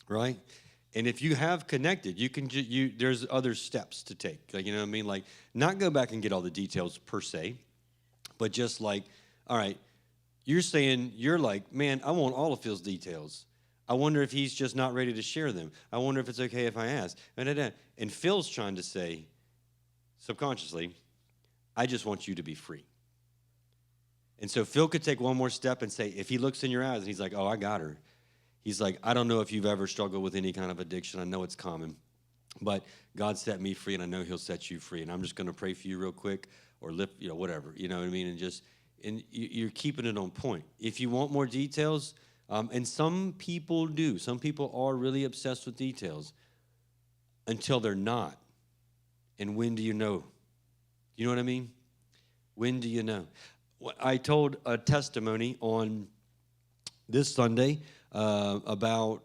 right? And if you have connected, you can there's other steps to take. Like, you know what I mean? Like, not go back and get all the details per se, but just like, all right, you're saying, you're like, man, I want all of Phil's details. I wonder if he's just not ready to share them. I wonder if it's okay if I ask. And Phil's trying to say, subconsciously, I just want you to be free. And so Phil could take one more step and say, if he looks in your eyes and he's like, oh, I got her. He's like, I don't know if you've ever struggled with any kind of addiction. I know it's common, but God set me free, and I know he'll set you free. And I'm just going to pray for you real quick, or lift, whatever, you know what I mean? And you're keeping it on point. If you want more details, and some people do. Some people are really obsessed with details until they're not. And when do you know? You know what I mean? When do you know? I told a testimony on this Sunday about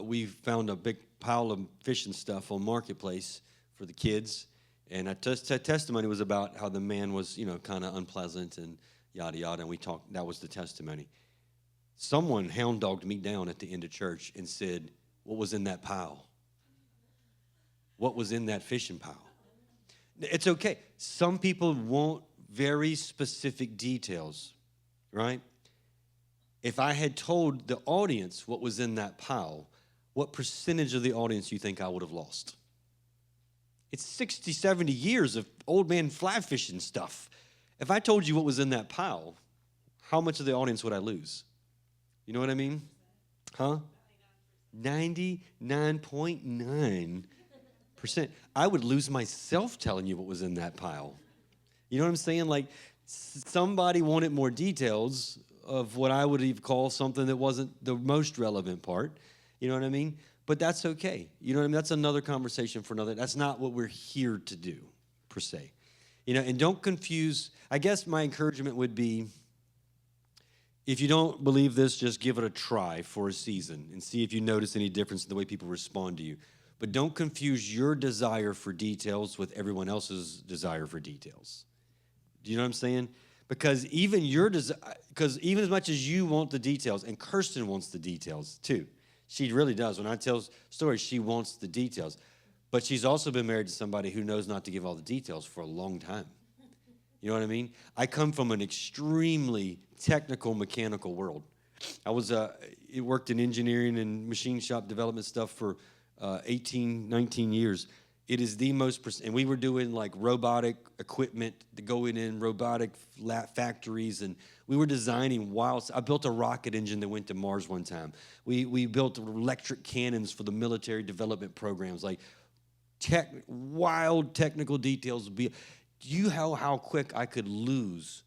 we found a big pile of fishing stuff on Marketplace for the kids, And that testimony was about how the man was, kind of unpleasant and yada, yada. And we talked, that was the testimony. Someone hound dogged me down at the end of church and said, what was in that pile? What was in that fishing pile? It's okay. Some people want very specific details, right? If I had told the audience what was in that pile, what percentage of the audience do you think I would have lost? It's 60, 70 years of old man fly fishing stuff. If I told you what was in that pile, how much of the audience would I lose? You know what I mean? Huh? 99.9%. I would lose myself telling you what was in that pile. You know what I'm saying? Like, somebody wanted more details of what I would even call something that wasn't the most relevant part. You know what I mean? But that's okay. You know what I mean? That's another conversation for another. That's not what we're here to do, per se. And don't confuse. I guess my encouragement would be, if you don't believe this, just give it a try for a season and see if you notice any difference in the way people respond to you. But don't confuse your desire for details with everyone else's desire for details. Do you know what I'm saying? Because even as much as you want the details, and Kirsten wants the details too. She really does. When I tell stories, she wants the details. But she's also been married to somebody who knows not to give all the details for a long time. You know what I mean? I come from an extremely technical, mechanical world. I worked in engineering and machine shop development stuff for 18, 19 years. It is the most, and we were doing like robotic equipment to go in robotic factories, and we were designing I built a rocket engine that went to Mars one time. We built electric cannons for the military development programs, like wild technical details. Do you know how quick I could lose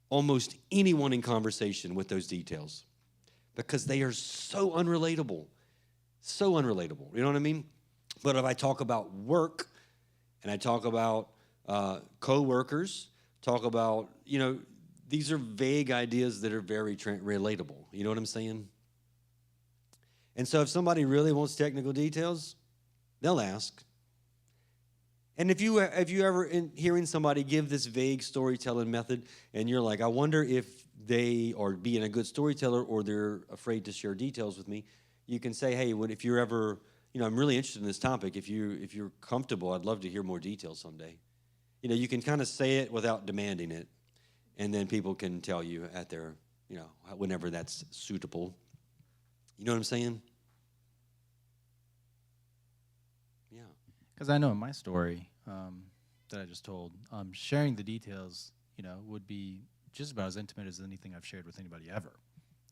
almost anyone in conversation with those details? Because they are so unrelatable. So unrelatable. You know what I mean? But if I talk about work and I talk about co-workers, talk about, these are vague ideas that are very relatable. You know what I'm saying? And so if somebody really wants technical details, they'll ask. And if you ever in hearing somebody give this vague storytelling method and you're like, I wonder if they are being a good storyteller or they're afraid to share details with me, you can say, hey, if you're ever, I'm really interested in this topic. If you're comfortable, I'd love to hear more details someday. You can kind of say it without demanding it, and then people can tell you at their, whenever that's suitable. You know what I'm saying? Yeah. Because I know in my story that I just told, sharing the details, would be just about as intimate as anything I've shared with anybody ever.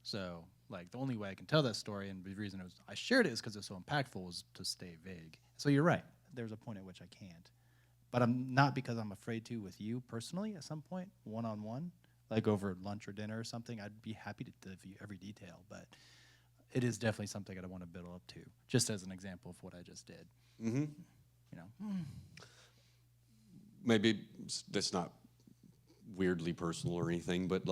So, like, the only way I can tell that story, and the reason I shared it is because it was so impactful, was to stay vague. So you're right. There's a point at which I can't. But I'm not because I'm afraid to with you personally at some point, one-on-one, like over lunch or dinner or something. I'd be happy to give you every detail, but it is definitely something I want to build up to, just as an example of what I just did. Mm-hmm. Maybe that's not weirdly personal or anything, but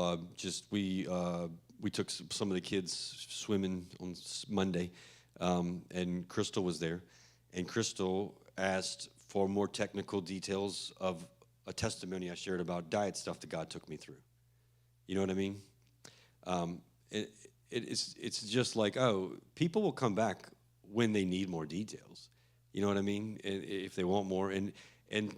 we took some of the kids swimming on Monday, and Crystal was there, and Crystal asked for more technical details of a testimony I shared about diet stuff that God took me through. You know what I mean? It's just like, people will come back when they need more details. You know what I mean? If they want more. And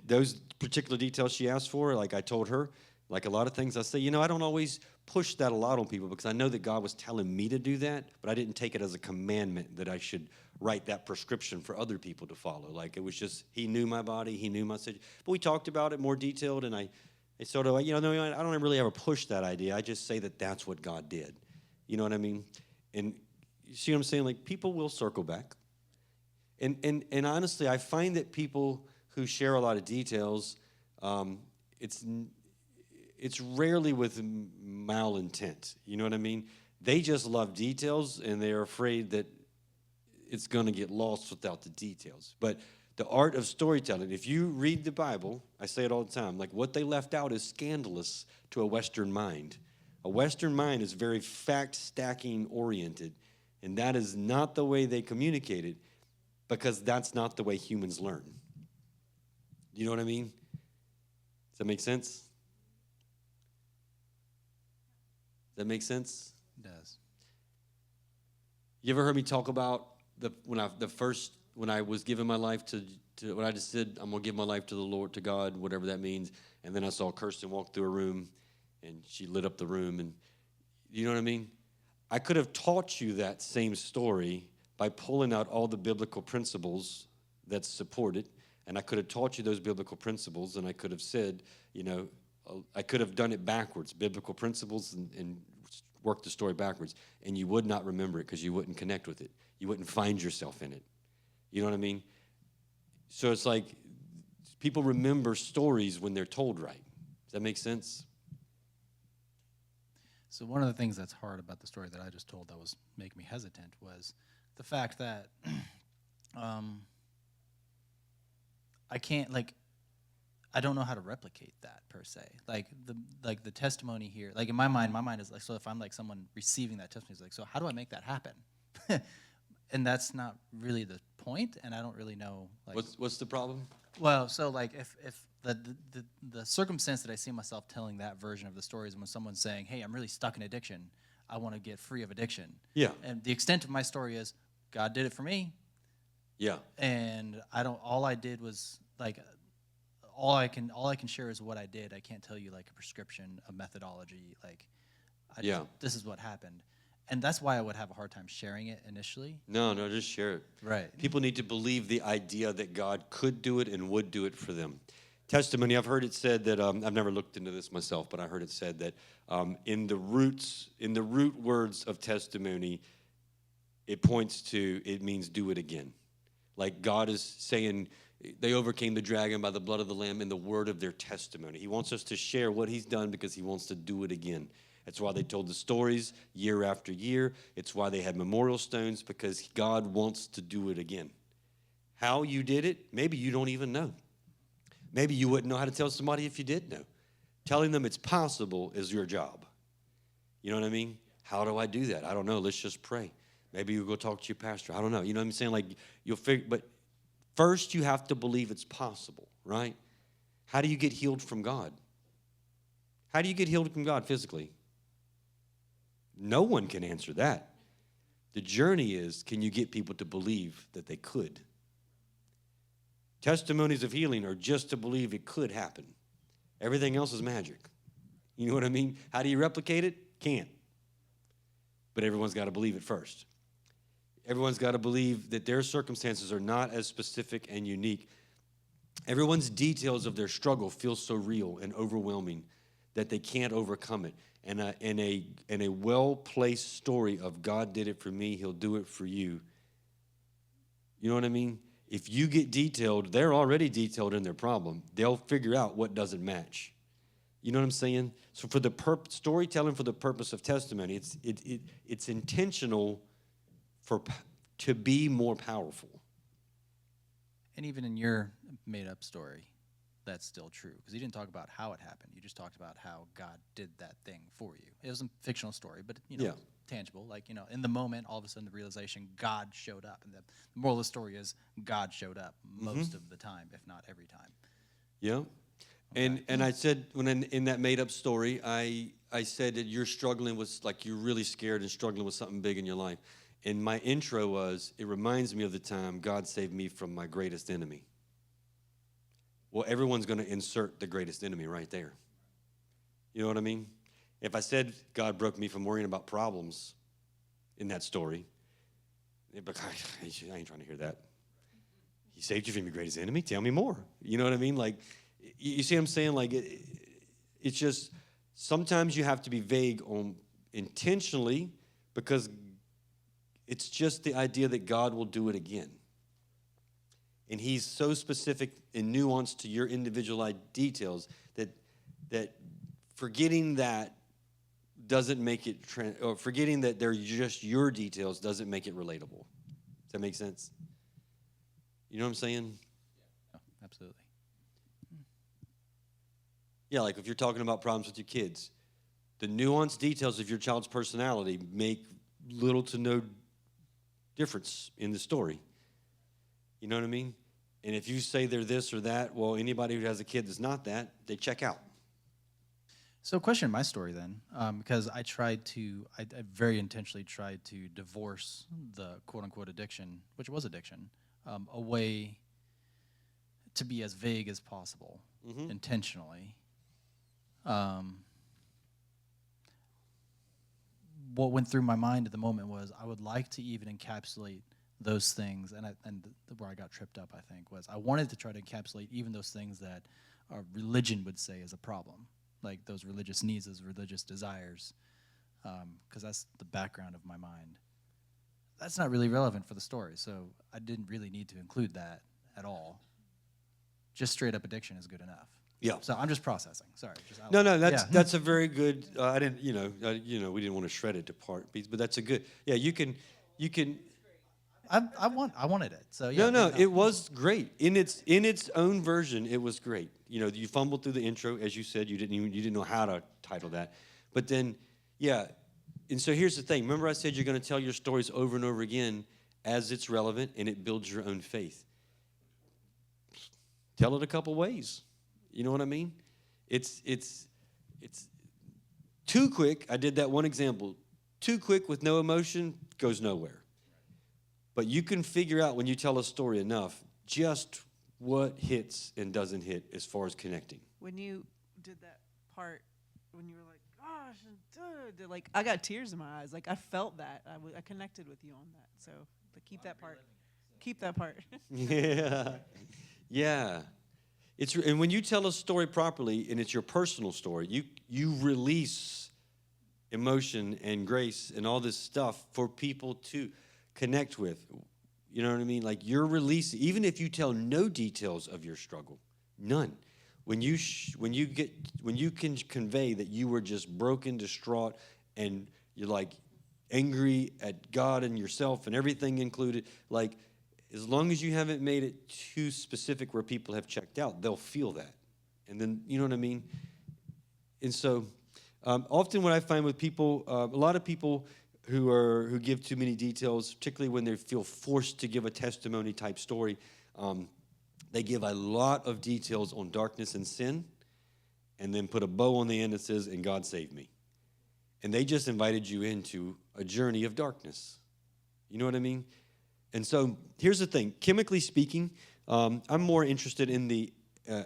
those particular details she asked for, like I told her, like a lot of things I say, I don't always push that a lot on people because I know that God was telling me to do that, but I didn't take it as a commandment that I should write that prescription for other people to follow. Like, it was just, he knew my body, he knew my situation. But we talked about it more detailed, and I sort of, I don't really ever push that idea. I just say that that's what God did. You know what I mean? And you see what I'm saying? Like, people will circle back. And honestly, I find that people who share a lot of details, it's rarely with malintent. You know what I mean? They just love details, and they're afraid that it's going to get lost without the details. But the art of storytelling, if you read the Bible, I say it all the time, like, what they left out is scandalous to a Western mind. A Western mind is very fact-stacking oriented, and that is not the way they communicate it, because that's not the way humans learn. Do you know what I mean? Does that make sense? Does that make sense? It does. You ever heard me talk about when I was giving my life to when I just said I'm gonna give my life to the Lord, to God, whatever that means, and then I saw Kirsten walk through a room, and she lit up the room, and you know what I mean? I could have taught you that same story by pulling out all the biblical principles that support it, and I could have taught you those biblical principles, and I could have said, I could have done it backwards, biblical principles, and worked the story backwards, and you would not remember it because you wouldn't connect with it. You wouldn't find yourself in it. You know what I mean? So it's like people remember stories when they're told right. Does that make sense? So one of the things that's hard about the story that I just told that was making me hesitant was the fact that I can't, I don't know how to replicate that per se. The testimony here, in my mind is so if I'm someone receiving that testimony, it's so how do I make that happen? And that's not really the point, and I don't really know. What's the problem? Well, so if the circumstance that I see myself telling that version of the story is when someone's saying, "Hey, I'm really stuck in addiction. I want to get free of addiction." Yeah. And the extent of my story is God did it for me. Yeah. And all I did was all I can share is what I did. I can't tell you a prescription, a methodology. This is what happened. And that's why I would have a hard time sharing it initially. No, just share it. Right. People need to believe the idea that God could do it and would do it for them. Testimony, I've heard it said that, I've never looked into this myself, but I heard it said that in the root words of testimony, it means do it again. Like God is saying, they overcame the dragon by the blood of the Lamb and the word of their testimony. He wants us to share what he's done because he wants to do it again. That's why they told the stories year after year. It's why they had memorial stones, because God wants to do it again. How you did it, maybe you don't even know. Maybe you wouldn't know how to tell somebody if you did know. Telling them it's possible is your job. You know what I mean? How do I do that? I don't know. Let's just pray. Maybe you go talk to your pastor. I don't know. You know what I'm saying? You'll figure, but first you have to believe it's possible, right? How do you get healed from God? How do you get healed from God physically? No one can answer that. The journey is, can you get people to believe that they could? Testimonies of healing are just to believe it could happen. Everything else is magic. You know what I mean? How do you replicate it? Can't. But everyone's got to believe it first. Everyone's got to believe that their circumstances are not as specific and unique. Everyone's details of their struggle feel so real and overwhelming that they can't overcome it. And a well-placed story of God did it for me, he'll do it for you. You know what I mean? If you get detailed, they're already detailed in their problem. They'll figure out what doesn't match. You know what I'm saying? So for the storytelling for the purpose of testimony, it's intentional to be more powerful. And even in your made-up story, that's still true, because you didn't talk about how it happened. You just talked about how God did that thing for you. It was a fictional story, but tangible. In the moment, all of a sudden, the realization God showed up, and the moral of the story is God showed up most of the time, if not every time. Yeah, okay. And I said in that made up story, I said that you're struggling with you're really scared and struggling with something big in your life, and my intro was, it reminds me of the time God saved me from my greatest enemy. Well, everyone's going to insert the greatest enemy right there. You know what I mean? If I said God broke me from worrying about problems in that story, I ain't trying to hear that. He saved you from your greatest enemy? Tell me more. You know what I mean? You see what I'm saying? It's just, sometimes you have to be vague on intentionally, because it's just the idea that God will do it again. And he's so specific and nuanced to your individualized details that forgetting that doesn't make it, or forgetting that they're just your details doesn't make it relatable. Does that make sense? You know what I'm saying? Yeah, absolutely. Yeah, if you're talking about problems with your kids, the nuanced details of your child's personality make little to no difference in the story. You know what I mean? And if you say they're this or that, well, anybody who has a kid that's not that, they check out. So, question my story then, because I very intentionally tried to divorce the quote unquote addiction, which was addiction, away to be as vague as possible, intentionally. What went through my mind at the moment was I would like to even encapsulate those things, where I got tripped up, I think, was I wanted to try to encapsulate even those things that our religion would say is a problem, like those religious needs, those religious desires, because that's the background of my mind. That's not really relevant for the story, so I didn't really need to include that at all. Just straight up addiction is good enough. Yeah. So I'm just processing. Sorry. No, Yeah. that's a very good. I didn't, we didn't want to shred it to part pieces, but that's a good. Yeah, you can. I wanted it. So yeah. No, it was great in its own version. It was great. You fumbled through the intro, as you said. You didn't know how to title that, but then, yeah. And so here's the thing. Remember, I said you're going to tell your stories over and over again as it's relevant, and it builds your own faith. Tell it a couple ways. You know what I mean? It's too quick. I did that one example. Too quick with no emotion goes nowhere. But you can figure out when you tell a story enough just what hits and doesn't hit as far as connecting. When you did that part, when you were like, gosh, dude, like I got tears in my eyes. Like I felt that. I connected with you on that. So keep that part. Keep that part. Yeah. Yeah. And when you tell a story properly and it's your personal story, you release emotion and grace and all this stuff for people to connect with. You know what I mean? Like you're releasing, even if you tell no details of your struggle, none. When you can convey that you were just broken, distraught, and you're like angry at God and yourself and everything included, like as long as you haven't made it too specific where people have checked out, they'll feel that. And then, you know what I mean? And so often what I find with people, a lot of people who give too many details, particularly when they feel forced to give a testimony type story, they give a lot of details on darkness and sin and then put a bow on the end that says, and God saved me. And they just invited you into a journey of darkness. You know what I mean? And so here's the thing. Chemically speaking, I'm more interested in the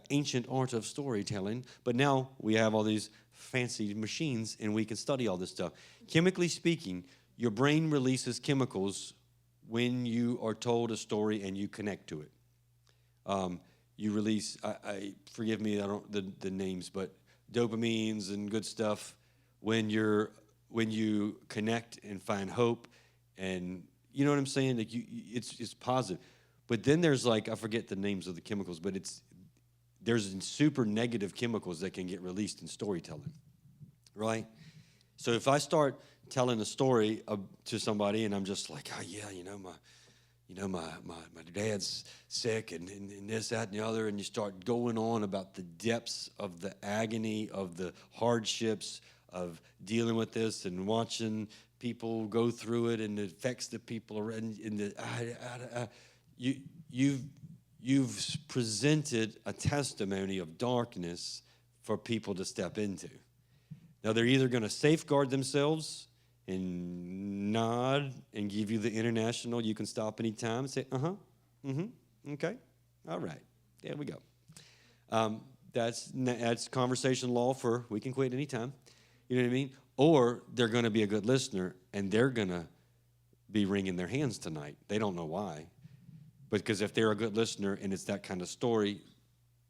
ancient art of storytelling, but now we have all these fancy machines and we can study all this stuff. Chemically speaking, your brain releases chemicals when you are told a story and you connect to it. You release, forgive me, I don't the names, but dopamines and good stuff when you connect and find hope, and you know what I'm saying? Like it's positive. But then there's I forget the names of the chemicals, but there's super negative chemicals that can get released in storytelling, right? So if I start telling a story to somebody and I'm just like, oh yeah, my dad's sick and this, that, and the other, and you start going on about the depths of the agony of the hardships of dealing with this and watching people go through it and it affects the people around. You've presented a testimony of darkness for people to step into. Now they're either going to safeguard themselves and nod and give you the international, you can stop anytime and say, okay, all right, there we go. That's conversation law for we can quit anytime. You know what I mean? Or they're going to be a good listener and they're going to be wringing their hands tonight. They don't know why. Because if they're a good listener and it's that kind of story,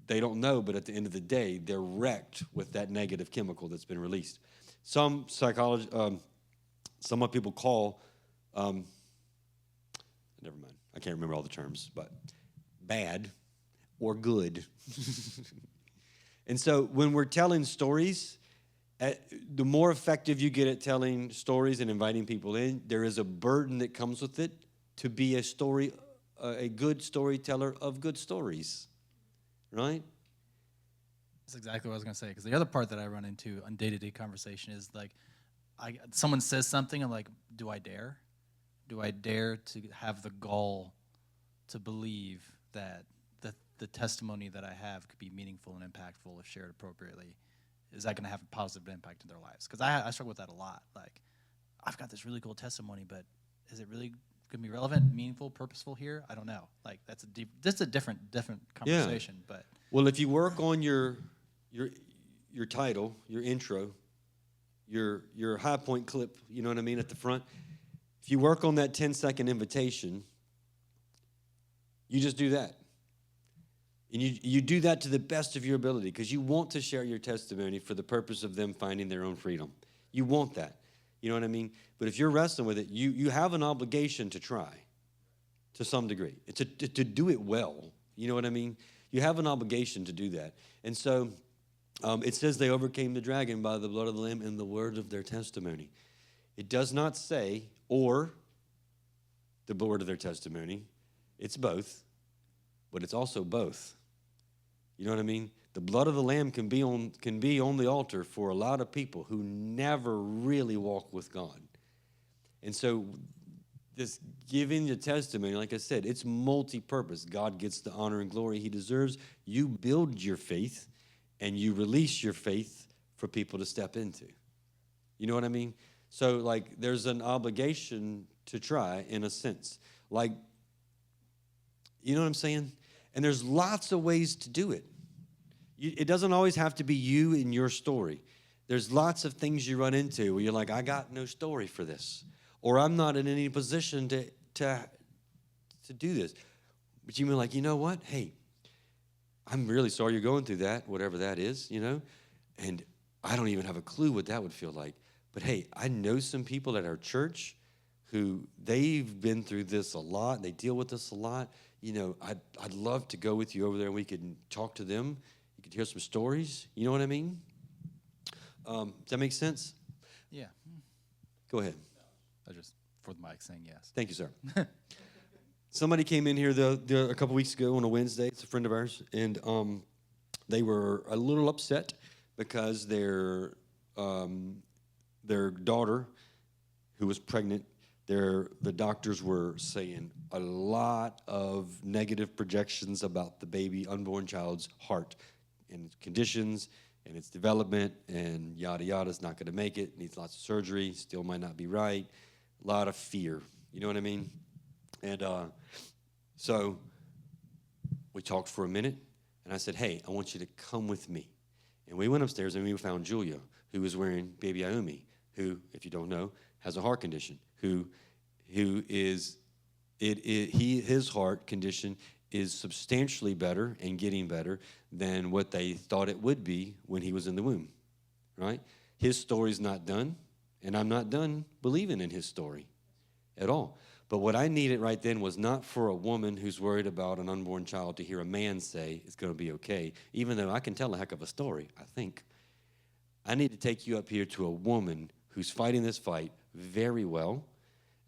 they don't know, but at the end of the day, they're wrecked with that negative chemical that's been released. Some people call, never mind, I can't remember all the terms, but bad or good. And so when we're telling stories, the more effective you get at telling stories and inviting people in, there is a burden that comes with it to be a good storyteller of good stories, right? That's exactly what I was going to say, because the other part that I run into on day-to-day conversation is someone says something, I'm like, do I dare? Do I dare to have the gall to believe that the testimony that I have could be meaningful and impactful if shared appropriately? Is that going to have a positive impact in their lives? Because I struggle with that a lot. Like, I've got this really cool testimony, but is it really going to be relevant, meaningful, purposeful here? I don't know. Like, that's a different conversation. But Well, if you work on your title, your intro, your high point clip, you know what I mean, at the front, if you work on that 10-second invitation, you just do that. And you do that to the best of your ability because you want to share your testimony for the purpose of them finding their own freedom. You want that. You know what I mean? But if you're wrestling with it, you have an obligation to try to some degree, to do it well. You know what I mean? You have an obligation to do that. And so it says they overcame the dragon by the blood of the Lamb and the word of their testimony. It does not say, or the word of their testimony. It's both, but it's also both. You know what I mean? The blood of the Lamb can be on the altar for a lot of people who never really walk with God. And so this giving the testimony, like I said, it's multi-purpose. God gets the honor and glory he deserves. You build your faith, and you release your faith for people to step into. You know what I mean? So, like, there's an obligation to try, in a sense. Like, you know what I'm saying? And there's lots of ways to do it. It doesn't always have to be you and your story. There's lots of things you run into where you're like, I got no story for this. Or I'm not in any position to do this. But you're like, you know what? Hey, I'm really sorry you're going through that, whatever that is, you know? And I don't even have a clue what that would feel like. But hey, I know some people at our church who they've been through this a lot. They deal with this a lot. You know, I'd love to go with you over there and we could talk to them. You could hear some stories. You know what I mean? Does that make sense? yeah, Go ahead. I just for the mic saying yes. Thank you, sir. Somebody came in here a couple weeks ago on a Wednesday. It's a friend of ours, and they were a little upset because their daughter, who was pregnant, the doctors were saying a lot of negative projections about the baby, unborn child's heart and its conditions and its development, and yada yada, is not going to make it, needs lots of surgery, still might not be right, a lot of fear. You know what I mean? And so we talked for a minute, and I said, hey, I want you to come with me. And we went upstairs, and we found Julia, who was wearing baby Iomi, who, if you don't know, has a heart condition, his heart condition is substantially better and getting better than what they thought it would be when he was in the womb, right? His story's not done, and I'm not done believing in his story at all. But what I needed right then was not for a woman who's worried about an unborn child to hear a man say it's going to be okay, even though I can tell a heck of a story, I think. I need to take you up here to a woman who's fighting this fight very well.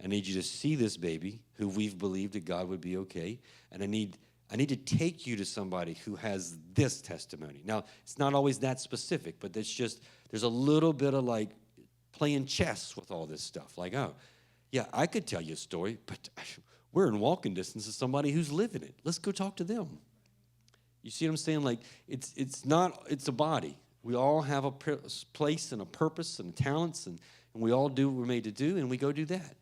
I need you to see this baby who we've believed that God would be okay. And I need to take you to somebody who has this testimony. Now, it's not always that specific, but it's just, there's a little bit of like playing chess with all this stuff. Like, oh, yeah, I could tell you a story, but we're in walking distance of somebody who's living it. Let's go talk to them. You see what I'm saying? Like, it's a body. We all have a place and a purpose and talents, and we all do what we're made to do, and we go do that.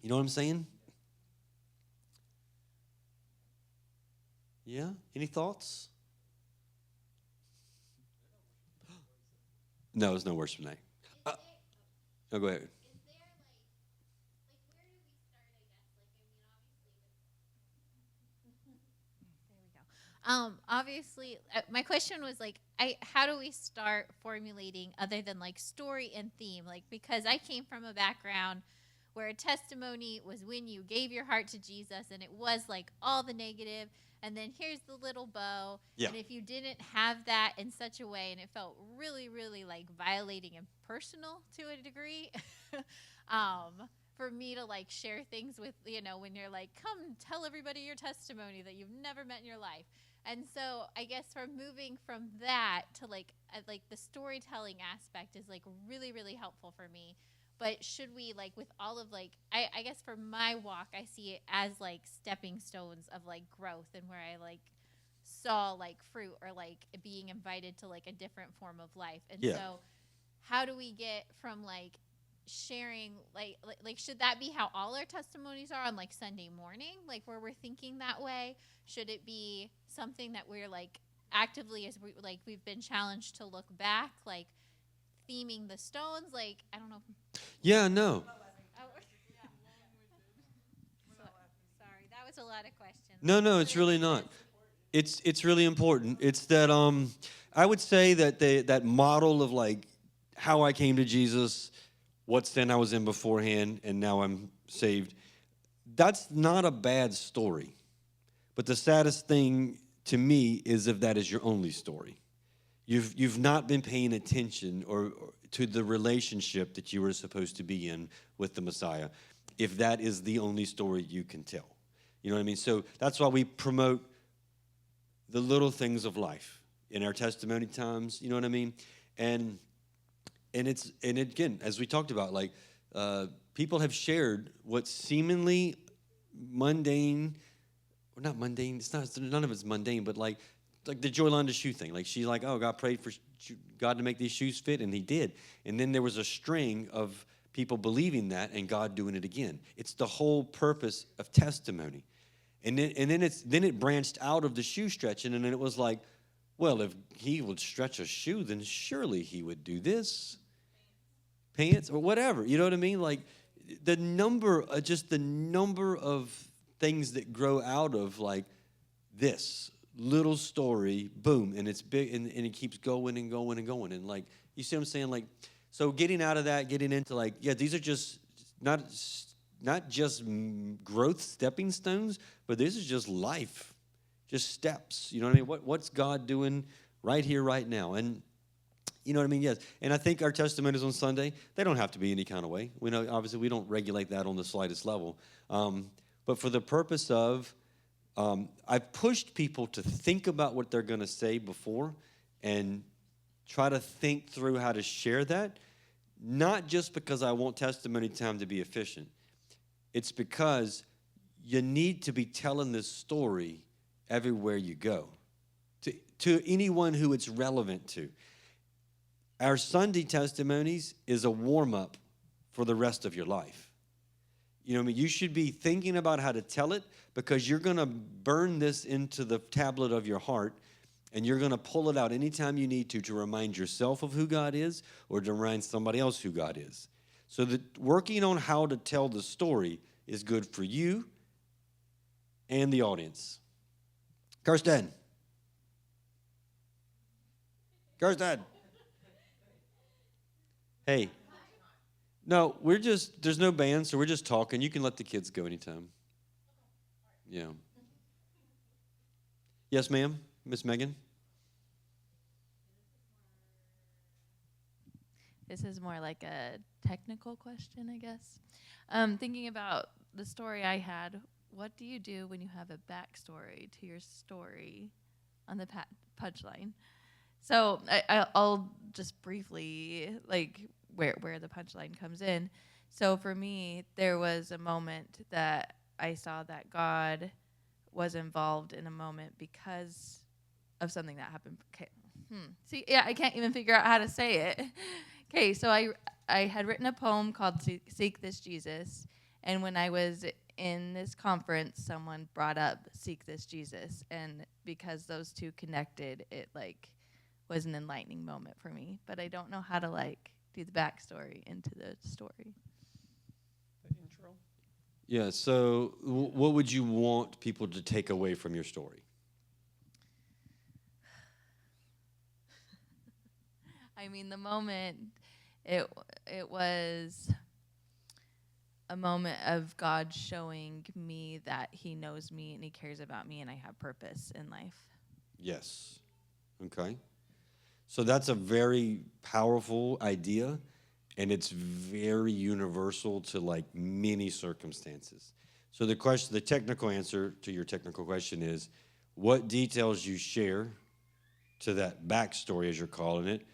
You know what I'm saying? Yeah? Any thoughts? No, it's no worse than that. No, go ahead. Obviously, my question was like, how do we start formulating other than like story and theme? Like, because I came from a background where a testimony was when you gave your heart to Jesus, and it was like all the negative, and then here's the little bow. Yeah. And if you didn't have that in such a way, and it felt really, really like violating and personal to a degree, for me to like share things with, you know, when you're like, come tell everybody your testimony that you've never met in your life. And so I guess from moving from that to like the storytelling aspect is like really, really helpful for me. But should we, like, with all of like, I guess for my walk, I see it as like stepping stones of like growth, and where I like saw like fruit or like being invited to like a different form of life. And Yeah. so how do we get from like sharing like should that be how all our testimonies are on like Sunday morning, like where we're thinking that way? Should it be something that we're like actively as we like we've been challenged to look back, like theming the stones? Like I don't know. Yeah, no. Oh, sorry, that was a lot of questions. No, it's really not. It's really important. It's that I would say that that model of like how I came to Jesus, what sin I was in beforehand, and now I'm saved. That's not a bad story. But the saddest thing to me is if that is your only story. You've not been paying attention or to the relationship that you were supposed to be in with the Messiah, if that is the only story you can tell. You know what I mean? So that's why we promote the little things of life in our testimony times. You know what I mean? And again, as we talked about, like people have shared what seemingly mundane, or not mundane. It's not. None of it's mundane, but like the Joylanda shoe thing. Like she's like, oh, God prayed for God to make these shoes fit, and He did. And then there was a string of people believing that, and God doing it again. It's the whole purpose of testimony. And then it branched out of the shoe stretching, and then it was like, well, if He would stretch a shoe, then surely He would do this, pants or whatever. You know what I mean? Like the number of things that grow out of like this little story, boom, and it's big, and it keeps going and going and going, and like you see what I'm saying? Like, so getting out of that, getting into like, yeah, these are just not just growth stepping stones, but this is just life, just steps. You know what I mean? What's God doing right here, right now? And you know what I mean? Yes. And I think our testimonies on Sunday, they don't have to be any kind of way. We know, obviously, we don't regulate that on the slightest level. But for the purpose of, I've pushed people to think about what they're going to say before and try to think through how to share that, not just because I want testimony time to be efficient. It's because you need to be telling this story everywhere you go, to anyone who it's relevant to. Our Sunday testimonies is a warm-up for the rest of your life. You know what I mean? You should be thinking about how to tell it because you're going to burn this into the tablet of your heart, and you're going to pull it out anytime you need to remind yourself of who God is or to remind somebody else who God is. So that working on how to tell the story is good for you and the audience. Kirsten. Hey. No, there's no band, so we're just talking. You can let the kids go anytime. Yeah. Yes, ma'am. Miss Megan? This is more like a technical question, I guess. Thinking about the story I had, what do you do when you have a backstory to your story on the punchline? So I'll just briefly, like, where the punchline comes in. So for me, there was a moment that I saw that God was involved in a moment because of something that happened. Okay. See, yeah, I can't even figure out how to say it. Okay, so I had written a poem called Seek This Jesus, and when I was in this conference, someone brought up Seek This Jesus, and because those two connected, it like was an enlightening moment for me. But I don't know how to like do the backstory into the story. The intro. Yeah, so what would you want people to take away from your story? I mean, the moment, it was a moment of God showing me that He knows me and He cares about me and I have purpose in life. Yes. Okay. So that's a very powerful idea, and it's very universal to like many circumstances. So the technical answer to your technical question is, what details you share to that backstory, as you're calling it,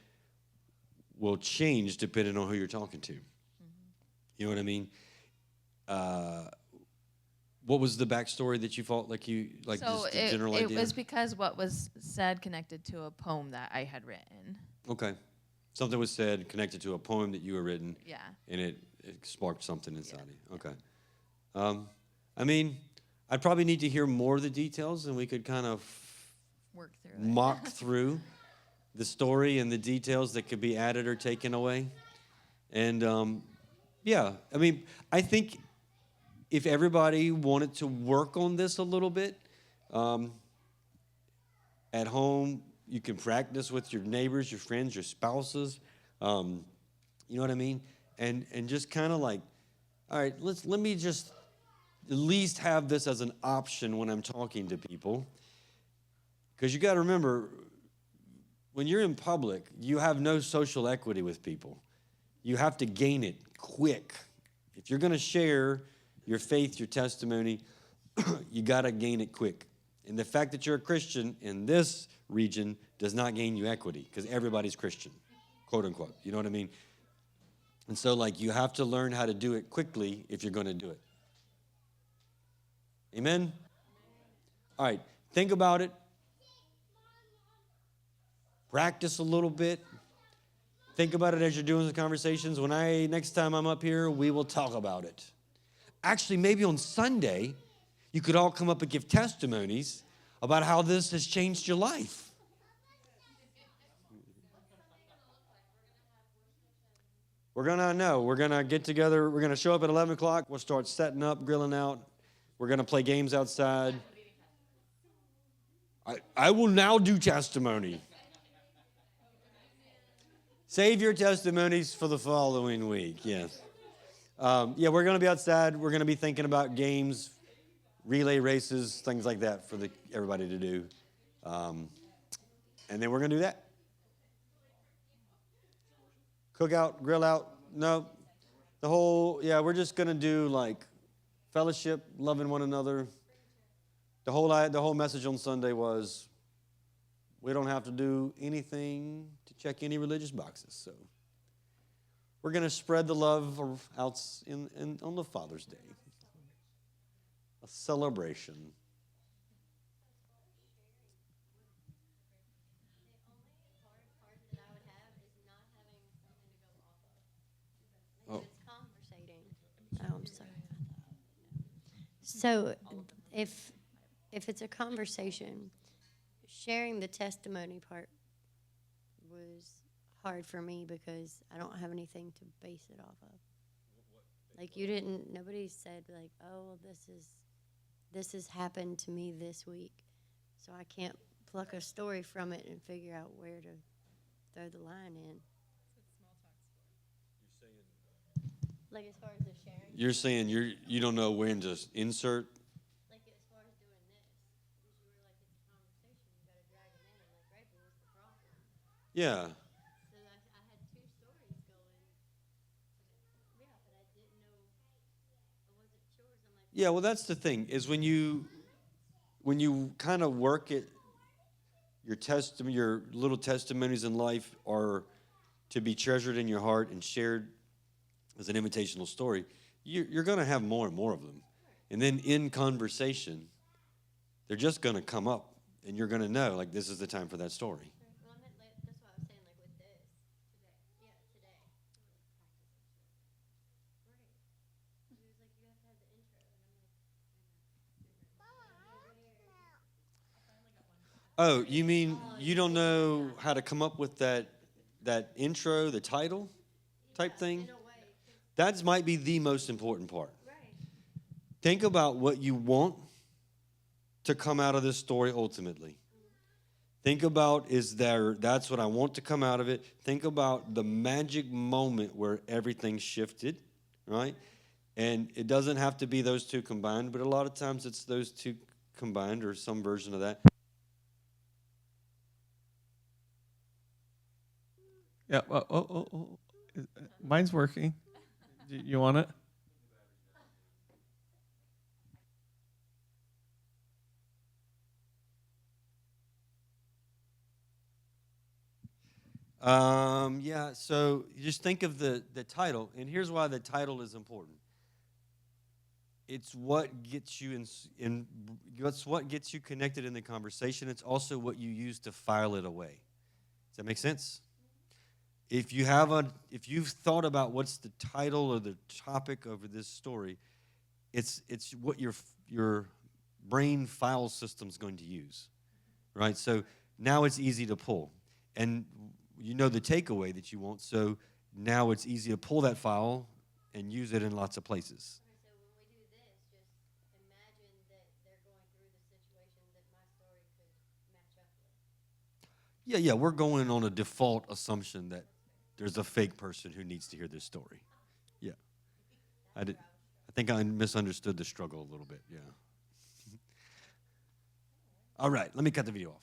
will change depending on who you're talking to. Mm-hmm. You know what I mean? What was the backstory that you felt like So just the general it idea? was because what was said connected to a poem that I had written. Okay. Something was said connected to a poem that you had written. Yeah. And it sparked something inside you. Okay. I mean, I'd probably need to hear more of the details, and we could kind of Work through it. mock through the story and the details that could be added or taken away. And yeah, I mean, I think if everybody wanted to work on this a little bit, at home, you can practice with your neighbors, your friends, your spouses. You know what I mean? And just kind of like, all right, let me just at least have this as an option when I'm talking to people. Because you got to remember, when you're in public, you have no social equity with people. You have to gain it quick. If you're going to share your faith, your testimony, you got to gain it quick. And the fact that you're a Christian in this region does not gain you equity, because everybody's Christian, quote unquote. You know what I mean? And so, like, you have to learn how to do it quickly if you're going to do it. Amen? All right, think about it. Practice a little bit. Think about it as you're doing the conversations. Next time I'm up here, we will talk about it. Actually, maybe on Sunday, you could all come up and give testimonies about how this has changed your life. We're going to get together. We're going to show up at 11 o'clock. We'll start setting up, grilling out. We're going to play games outside. I will now do testimony. Save your testimonies for the following week, yes. Yeah, we're going to be outside. We're going to be thinking about games, relay races, things like that for everybody to do. And then we're going to do that. Cook out, grill out. No. We're just going to do like fellowship, loving one another. The whole message on Sunday was we don't have to do anything to check any religious boxes. So we're going to spread the love out on the Father's Day. A celebration. Oh. It's conversating. Oh, I'm sorry. So if it's a conversation, sharing the testimony part was hard for me because I don't have anything to base it off of. Like nobody said like, oh, this has happened to me this week. So I can't pluck a story from it and figure out where to throw the line in. Like as far as the sharing? You're saying you don't know when to insert? Like as far as doing this, because you were like, it's a conversation, you got to drag them in. I'm like, right, but what's the problem? Yeah. So I had two stories going. Yeah, but I didn't know, I wasn't sure. So I'm like, Yeah, well, that's the thing, is when you kind of work it, your little testimonies in life are to be treasured in your heart and shared as an invitational story, you're going to have more and more of them. And then in conversation, they're just going to come up, and you're going to know, like, this is the time for that story. well, I meant, like, that's what I was saying, like with this today. Yeah, today. Right. He was like, you have to have the intro. And I'm like, Oh, you mean you don't know how to come up with that intro, the title type thing? in a way, That might be the most important part. right. Think about what you want to come out of this story ultimately. Think about, that's what I want to come out of it. Think about the magic moment where everything shifted, right? And it doesn't have to be those two combined, but a lot of times it's those two combined or some version of that. Yeah. Mine's working. You want it? Yeah, so you just think of the title, and here's why the title is important. it's what gets you in what's what gets you connected in the conversation. It's also what you use to file it away. Does that make sense? If you've thought about what's the title or the topic of this story, it's what your brain file system's going to use, right? So now it's easy to pull, and you know the takeaway that you want. So now it's easy to pull that file and use it in lots of places. So when we do this, just imagine that they're going through the situation that my story could match up with. Yeah, we're going on a default assumption that there's a fake person who needs to hear this story. Yeah, I think I misunderstood the struggle a little bit. Yeah. All right, let me cut the video off.